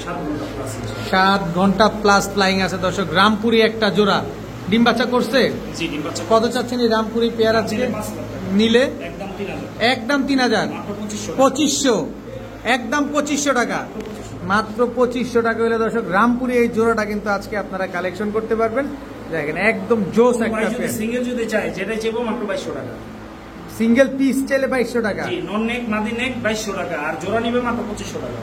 7 ঘন্টা প্লাস। 7 ঘন্টা প্লাস ফ্লাইং আছে দর্শক। রামপুরি একটা জোড়া, ডিম বাচ্চা করছে? জি, ডিম বাচ্চা। কত চাচ্ছেন এই রামপুরি পেয়ার আজকে নিলে 5 লাখ টাকা। নিলে? একদম 3000। একদম 3000, মাত্র 2500 টাকা। 2500, একদম 2500 টাকা, মাত্র 2500 টাকা হলে দর্শক রামপুরি এই জোড়াটা কিন্তু আজকে আপনারা কালেকশন করতে পারবেন। দেখেন একদম জোস একটা ভাই যদি পেয়ার। সিঙ্গেল যদি চাই, যেটা চাইবো মাত্র 2200 টাকা। সিঙ্গেল পিস চাইলে 2200 টাকা। জি, নন নেক মাদি নেক 2200 টাকা, আর জোড়া নিবে মাত্র 2500 টাকা।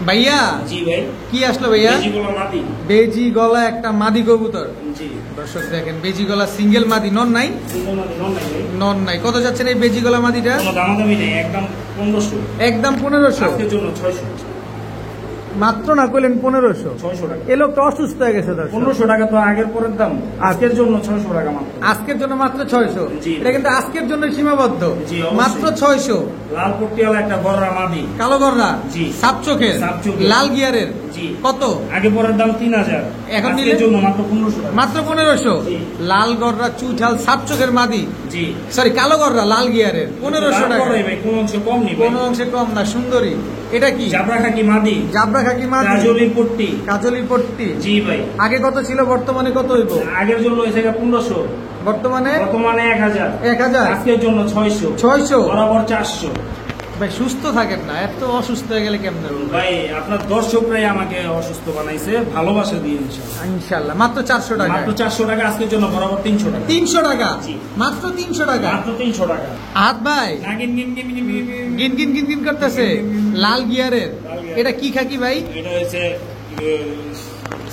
ভাইয়া জি ভাই, কি আসলো ভাইয়া? যেগুলো মাদি। বেজি গলা একটা মাদি কবুতর। জি, দর্শক দেখেন বেজি গলা সিঙ্গেল মাদি, নন নাই? সিঙ্গেল মাদি নন নাই ভাই। নন নাই। কত যাচ্ছেন এই বেজি গলা মাদিটা? কোনো দামাদামি নেই, একদম 1500। একদম 1500, আজকের জন্য 600। মাত্র না করলেন 1500। 600 টাকা। এ লোকটা অসুস্থ হয়ে গেছে দর্শক। 1500 টাকা তো আগের পরের দাম, আজকের জন্য 600 টাকা মাত্র। আজকের জন্য মাত্র 600। জি। এটা কিন্তু আজকের জন্য সীমাবদ্ধ। জি, অবশ্যই। মাত্র 600। লাল পট্টিওয়ালা একটা গররা মাদি। কালো গররা, জি। সাপ চোখের, সাপ চোখের। লাল গিয়ারের। জি। কত? আগে পরের দাম 3000, এখন আজকের নিলে? জন্য মাত্র 1500 টাকা। মাত্র 1500। জি। লাল গররা চুঠাল সাপ চোখের মাদি, জি, সরি কালো গররা লাল গিয়ারের 1500 টাকা। ভাই কোন অংশ কম নেই কোন অংশে কম না। সুন্দরী। এটা কি? জাবরা খাকি মাদি, জাবরা খাকি মাদি, কাজলি পট্টি। কাজলি পট্টি। জি ভাই, আগে কত ছিল, বর্তমানে কত হইব? আগের জন্য হয়েছে 1500, বর্তমানে বর্তমানে 1000, 1000, আজকের জন্য 600, 600। বরাবর 400। ভাই সুস্থ থাকেন না, এত অসুস্থ হয়ে গেলে কেমন হবে? ভাই আপনার দর্শকরাই আমাকে অসুস্থ বানাইছে, ভালোবাসা দিয়ে ইনশাআল্লাহ। ইনশাআল্লাহ মাত্র 400 টাকা। মাত্র 400 টাকা, আজকের জন্য বরাবর 300 টাকা। 300 টাকা, জি। মাত্র 300 টাকা। মাত্র 300 টাকা। হাত ভাই নাগিন গিন গিন গিন গিন গিন। গিন গিন গিন গিন করতেছে, লাল গিয়ারের। লাল গিয়ার। এটা কি খাকি ভাই? এটা হচ্ছে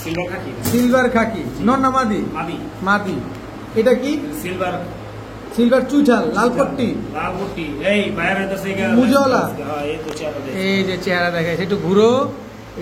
সিলভার খাকি সিলভার খাকি, নন না মাদি? মাদি। মাদি। এটা কি? সিলভার সিলভার চুইঠাল, লাল পট্টি। লাল পট্টি। এই বাইরে তো সেই মুজওয়ালা। হ্যাঁ, এই তো চেহারা দেখে। এই যে চেহারা দেখায়, একটু ঘুরো।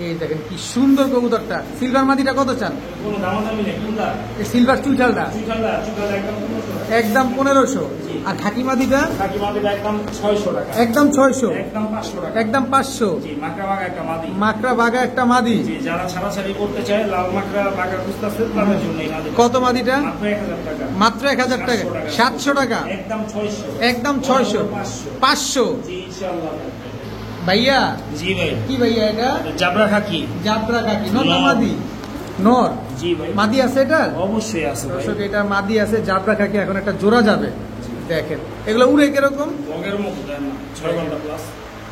এই দেখেন কি সুন্দর কবুতরটা। সিলভার মাদিটা কত চান? কোনো দামাদামি নেই, কোনটা? এই সিলভার চুইঠালটা চুইঠালটা একদম 1500 টাকা। একদম 1500। আর খাকি মাদিটা খাকি মাদিটা একদম 600 টাকা। একদম 600, একদম 500 টাকা। একদম 500। জি, মাকড়া বাগা একটা মাদি। মাকড়া বাগা একটা মাদি। জি, যারা ছাড়াছাড়ি করতে চায়, লাল মাকড়া বাগা খুঁজতেছে, তাদের জন্য এই মাদি। কত মাদিটা? মাত্র 1000 টাকা। মাত্র 1000 টাকা, 700 টাকা, একদম 600, একদম 600, 500। জি ইনশাআল্লাহ। ভাইয়া জি ভাই, কি ভাইয়া এটা? জাবরা খাকি। জাবরা খাকি, নর না নর। মাদি? নর। জি ভাই, মাদি আছে এটা? অবশ্যই আছে ভাই। দর্শক এটা মাদি আছে, জাবরা খাকি এখন একটা জোড়া যাবে। দেখেন এগুলো উড়ে কিরকম, বগের মতো দেন না, 6 ঘন্টা প্লাস।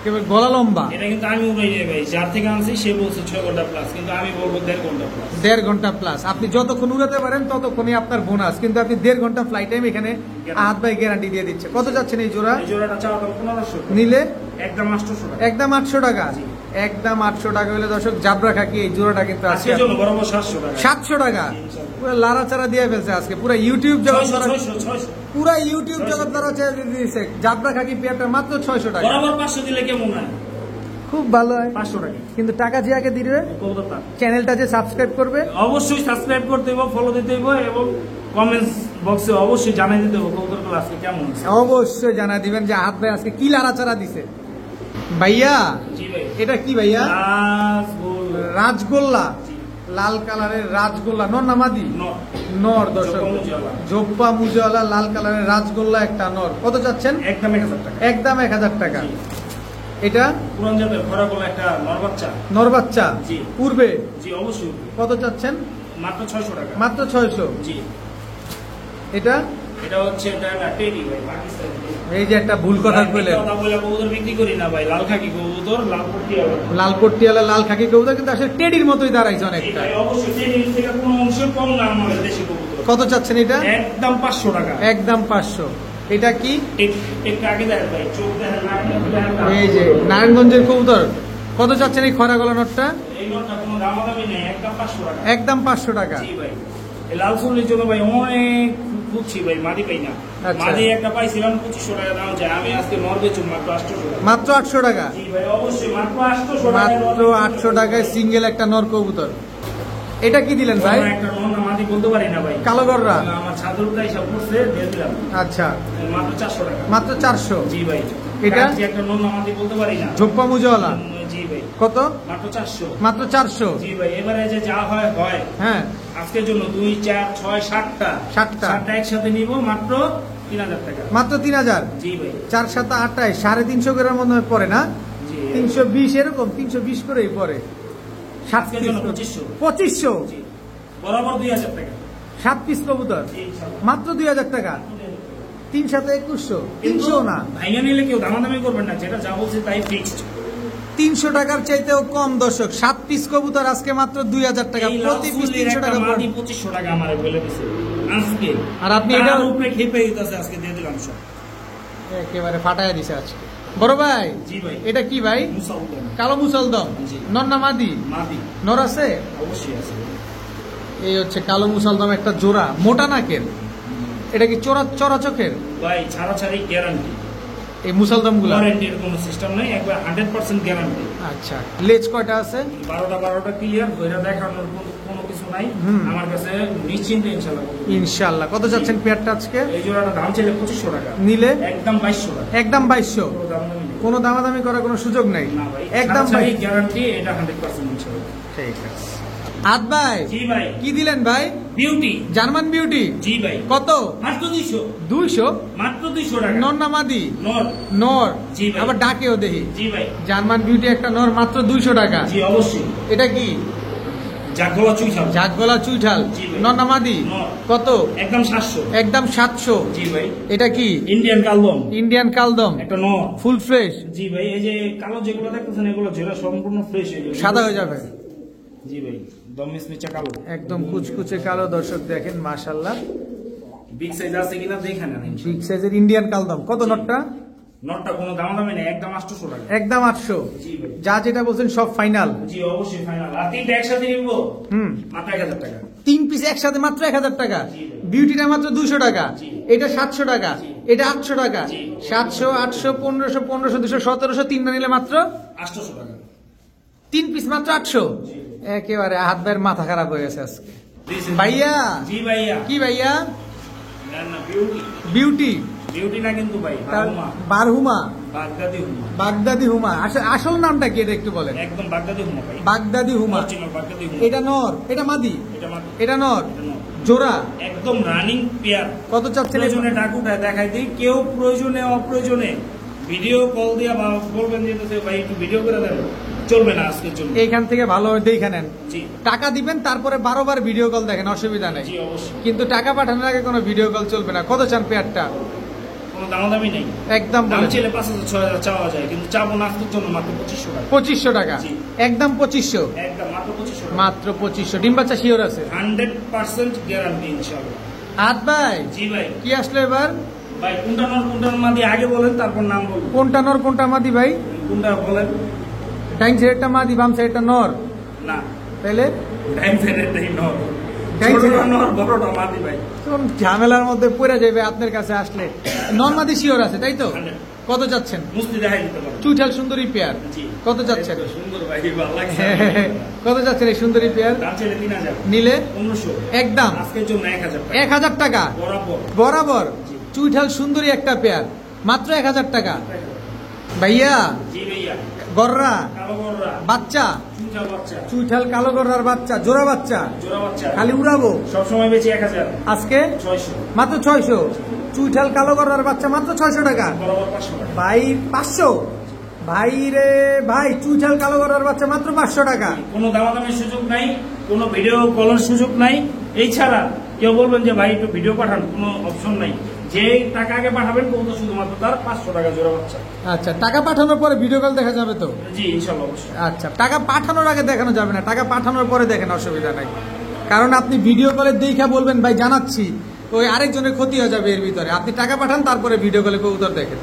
কেবল গলা লম্বা। এটা কিন্তু আমি উড়াই নেই ভাই, যার থেকে আনছি সে বলছে 6 ঘন্টা প্লাস, কিন্তু আমি বলবো 1.5 ঘন্টা প্লাস। 1.5 ঘন্টা প্লাস। আপনি যতক্ষণ উড়াতে পারেন ততক্ষণই আপনার বোনাস, কিন্তু আপনি 1.5 ঘন্টা ফ্লাইট টাইম এখানে হাত বাই গ্যারান্টি দিয়ে দিচ্ছে। কত যাচ্ছেন এই জোড়া? এই জোড়াটা চাওয়া দাম 1500 টাকা। নিলে একদম 800 টাকা। একদম 800 টাকা। একদম 800 টাকা হলে দর্শক জাবরা খাকি এই জোড়াটা কিন্তু আজকে আজকের জন্য বরাবর 700 টাকা। 700 টাকা। পুরো লাড়াচাড়া দিয়ে ফেলছে আজকে পুরো ইউটিউব জগৎ 600। পুরো ইউটিউব জগৎ লাড়াচাড়া দিয়ে দিয়েছে। জাবরা খাকি পেয়ারটা মাত্র 600 টাকা। বরাবর 500 দিলে কেমন হয়? খুব ভালো হয়, 500 টাকা। কিন্তু টাকা যে আগে দিবে, কবুতরটা চ্যানেলটা যে সাবস্ক্রাইব করবে, অবশ্যই সাবস্ক্রাইব করতে হবে, ফলো দিতে হবে, এবং কমেন্টস বক্সে অবশ্যই জানিয়ে দিতে হবে কবুতরগুলো আজকে কেমন হয়েছে। অবশ্যই জানা দিবেন যে হাত ভাই আজকে কি লাড়াচাড়া দিছে। ভাইয়া জি ভাই, এটা কি ভাইয়া? রাজগোল্লা। রাজগোল্লা, লাল কালারের রাজগোল্লা, নর না মাদি? নর। নর। দর্শক জোপ্পা মুজাওয়ালা। জোপ্পা মুজাওয়ালা লাল কালারের রাজগোল্লা একটা নর। কত যাচ্ছেন? একদম 1000 টাকা। একদম 1000 টাকা। জি। এটা পুরান জাতের ঘোড়া বলে একটা নর বাচ্চা। নর বাচ্চা, জি। পূর্বে জি অবশ্যই। কত চাচ্ছেন? মাত্র 600 টাকা। মাত্র 600। জি, এটা এটা হচ্ছে টেডি ভাই, পাকিস্তানি। এই যে একটা ভুল কথা বলে, কথা বলে কবুতর বিক্রি করি না ভাই, লাল খাকি কবুতর, লাল পট্টিওয়ালা। লাল পট্টিওয়ালা লাল খাকি কবুতর, কিন্তু আসলে টেডির মতোই দাঁড়াইছে অনেকটা। এটাই অবশ্যই টেডির থেকে কোনো অংশ কম না আমাদের দেশি কবুতর। কত চাচ্ছেন এটা? একদম 500 টাকা। একদম 500। এটা কি? একটু আগে দেখেন ভাই, চোখ দেখেন, নাক দেখেন। এই যে নারায়ণগঞ্জের কবুতর। কত চাচ্ছেন এই খরা গলা নটটা? এই নটটা কোনো দামাদামি নেই, একদম 500 টাকা। একদম 500 টাকা। জি ভাই, এই লাল চুলের জন্য ভাই অনেক খুঁজছি ভাই, মাদি পাই না। আচ্ছা। মাদি একটা পাইছিলাম 2500 টাকা দাম চাই, আমি আজকে নর বেচুম মাত্র 800 টাকা। মাত্র 800 টাকা। জি ভাই, অবশ্যই মাত্র 800 টাকা। মাত্র 800 টাকায় সিঙ্গেল একটা নর কবুতর। এটা কি দিলেন ভাই? একটা নর না মাদি বলতে পারি না ভাই। কালো গররা। আমার ছাদরটা হিসাব করছে দিয়ে দিলাম। আচ্ছা, মাত্র 400 টাকা। মাত্র 400। জি ভাই, এটা? কাঠি একটা নর না মাদি বলতে পারি না। ঝোপ্পা মুজওয়ালা জি ভাই, কত? মাত্র 400। মাত্র 400। জি ভাই, এবারে যে যা হয় হয়। হ্যাঁ, আজকের জন্য 2, 4, 6, 7টা 7টা একসাথে নিব মাত্র 3000 টাকা। মাত্র 3000। জি ভাই, 4 7 8 350 গ্রাম মনে হয় পড়ে না? জি 320 এরকম 320 করেই পড়ে। 7 আজকের জন্য 2500। 2500। জি, বরাবর 2000 টাকা। 7 পিস কবুতর মাত্র 2000 টাকা। 3 সাথে 2100, 300 না, ভাইয়া নিলে কেউ দামাদামি করবেন না, যেটা যা বলছে তাই ফিক্সড। 300 টাকার চাইতেও কম দর্শক। 7 পিস কবুতর আজকে মাত্র 2000 টাকা, প্রতি পিস 300 টাকা পড়ে। 2500 টাকা আমারে বলে দিছে আজকে। আর আপনি এটা উপরে খেপে গেছে, আজকে দিয়ে দিলাম সব, একেবারে ফাটায় দিছে আজকে। বড় ভাই, জি ভাই, এটা কি ভাই? মুসাউদম, কালো মুসলদম, জি। নর না মাদি? মাদি। নর আছে? অবশ্যই আছে। এই হচ্ছে কালো মুসলদম, একটা জোড়া, মোটা নাকের। এটা কি চড়া চোখের? ভাই ছাড়াছাড়ি গ্যারান্টি, এই মুসলদম গুলা ওয়ারেন্টির কোনো সিস্টেম নাই, একবার 100% গ্যারান্টি। আচ্ছা, লেজ কয়টা আছে? 12টা ক্লিয়ার, ধরে দেখানোর কোনো কিছু নাই আমার কাছে, নিশ্চিন্তে ইনশাআল্লাহ। ইনশাআল্লাহ। কত যাচ্ছেন পেয়ারটা আজকে? এই জোড়াটা দাম ছিল 2500 টাকা, নিলে একদম 2200 টাকা। একদম 2200, কোনো দামাদামি নেই। কোনো দামাদামি করার কোনো সুযোগ নাই, না ভাই, একদম গ্যারান্টি, এটা 100% ইনশাআল্লাহ। ঠিক আছে। আদ ভাই, জি ভাই, কি দিলেন ভাই? Beauty, German beauty. জি ভাই, কত? মাত্র 200, 200? মাত্র 200 টাকা। নর না মাদি? নর। নর। জি ভাই। আবার ডাকেও দেখি। জি ভাই, জার্মান বিউটি একটা নর, মাত্র 200 টাকা। জি অবশ্যই। এটা কি? জাগলা চুইঠাল, ঝাঁকগলা চুইঠাল, জি ভাই। নর না মাদি? নর। কত? একদম 700। একদম 700। জি ভাই, এটা কি? ইন্ডিয়ান কালদম, ইন্ডিয়ান কালদম, একটা নর। ফুল ফ্রেশ, জি ভাই, এই যে কালো যেগুলো দেখতেছেন এগুলো যেটা সম্পূর্ণ ফ্রেশ হয়ে যাবে, সাদা হয়ে যাবে। জি ভাই, দম মিচমিচা কালো, একদম কুচকুচে কালো। দর্শক দেখেন, মাশাআল্লাহ। বিগ সাইজ আছে কিনা দেখেন। বিগ সাইজের ইন্ডিয়ান কালদম। কত নটটা? নটটা কোনো দামাদামি নেই, একদম 800 টাকা। একদম 800। জি ভাই, যা যেটা বলছেন সব ফাইনাল। জি অবশ্যই ফাইনাল। আর তিনটা একসাথে নিব মাত্র 1000 টাকা। 3 পিস একসাথে মাত্র 1000 টাকা। জি ভাই। বিউটিটা মাত্র 200 টাকা। জি। এটা 700 টাকা। জি। এটা 800 টাকা। জি। 700, 800, 1500, 1500, 200, 1700, তিনটা নিলে মাত্র 800 টাকা। 3 পিস মাত্র 800। একেবারে হাত ভাইয়ের মাথা খারাপ হয়ে গেছে আজকে। ভাইয়া, জি ভাইয়া, কি ভাইয়া? না না, বিউটি, বিউটি। বিউটি না কিন্তু ভাই, বারহুমা, বারহুমা, বাগদাদি হুমা, বাগদাদি হুমা। আসল নামটা কি এটা একটু বলেন? একদম বাগদাদি হুমা ভাই, বাগদাদি হুমা। অরিজিনাল বাগদাদি হুমা। এটা নর, এটা মাদি? এটা মাত্র, এটা নর, এটা নর। জোড়া। একদম রানিং পেয়ার। কত চাচ্ছেন? প্রয়োজনে ডাকুটা দেখাই দিই, কেউ প্রয়োজনে অপ্রয়োজনে ভিডিও কল দিয়ে বা বলবেন যে ভাই একটু ভিডিও করে দেন, চলবে না আজকের জন্য। এইখান থেকে ভালো দেখে নেন, জি, টাকা দিবেন, তারপরে 12 বার ভিডিও কল দেখেন, অসুবিধা নেই। জি অবশ্যই, কিন্তু টাকা পাঠানোর আগে কোনো ভিডিও কল চলবে না। কত চান পেয়ারটা? কোনো দামাদামি নেই, একদম দাম বলেন। ছেলে 5,000 6,000 চাওয়া যায়, কিন্তু চাবো না আজকের জন্য মাত্র 2500 টাকা। 2500 টাকা। জি। একদম 2500। একদম মাত্র 2500 টাকা। মাত্র 2500। ডিম বাচ্চা শিওর আছে? 100% গ্যারান্টি ইনশাআল্লাহ। আদ ভাই, জি ভাই, কি আসলো এবার? ভাই কোনটা নর কোনটা মাদি আগে বলেন, তারপর নাম বলুন। কোনটা নর কোনটা মাদি ভাই? কোনটা বলেন? ডাইন সাইডটা মাদি, বাম সাইডটা নর। না, তাইলে ডাইন সাইডেরটাই নর, ডাইন ছোটটা সাইড- নর, বড়টা মাদি ভাই। কোন ঝামেলার মধ্যে পড়ে যাবে আপনার কাছে আসলে। নর মাদি শিওর আছে, তাই তো? 100 কত যাচ্ছেন? মুস্তি দেখাই দিতে পারবো। চুইঠাল সুন্দরী পেয়ার। জি, কত যাচ্ছেন? এই তো সুন্দর ভাই, ভালো লাগছে। কত যাচ্ছেন এই সুন্দরী পেয়ার? দাম ছেলে 3000, নিলে 1500, একদম আজকের জন্য 1000 টাকা 1000 টাকা বরাবর। বরাবর। চুইঠাল সুন্দরী একটা পেয়ার, মাত্র 1000 টাকা। ভাইয়া, জি ভাইয়া, গররা কালো গররা, বাচ্চা, চুইঠাল বাচ্চা, চুইঠাল কালো গররার বাচ্চা, জোড়া বাচ্চা, জোড়া বাচ্চা, খালি উড়াবো। সবসময় বেশি 1000, আজকে 600, মাত্র 600। চুইঠাল কালো গররার বাচ্চা মাত্র 600 টাকা। বরাবর 500 টাকা। ভাই 500? ভাই রে ভাই, চুইঠাল কালো গররার বাচ্চা মাত্র 500 টাকা। কোনো দামাদামের সুযোগ নাই, কোনো ভিডিও কলের সুযোগ নাই। এই ছাড়া কেউ বলবেন যে ভাই একটু ভিডিও পাঠান, কোনো অপশন নাই। যে টাকা আগে পাঠাবেন বলতো শুধুমাত্র তার 500 টাকা জোড়া বাচ্চা। আচ্ছা, টাকা পাঠানোর পরে ভিডিও কল দেখা যাবে তো? জি ইনশাল্লাহ অবশ্যই। আচ্ছা, টাকা পাঠানোর আগে দেখানো যাবে না, টাকা পাঠানোর পরে দেখেন, অসুবিধা নাই। কারণ আপনি ভিডিও কলে দেখা বলবেন ভাই জানাচ্ছি, ওই আরেকজনের ক্ষতি হয়ে যাবে এর ভিতরে। আপনি টাকা পাঠান, তারপরে ভিডিও কলে কবুতর দেখেন।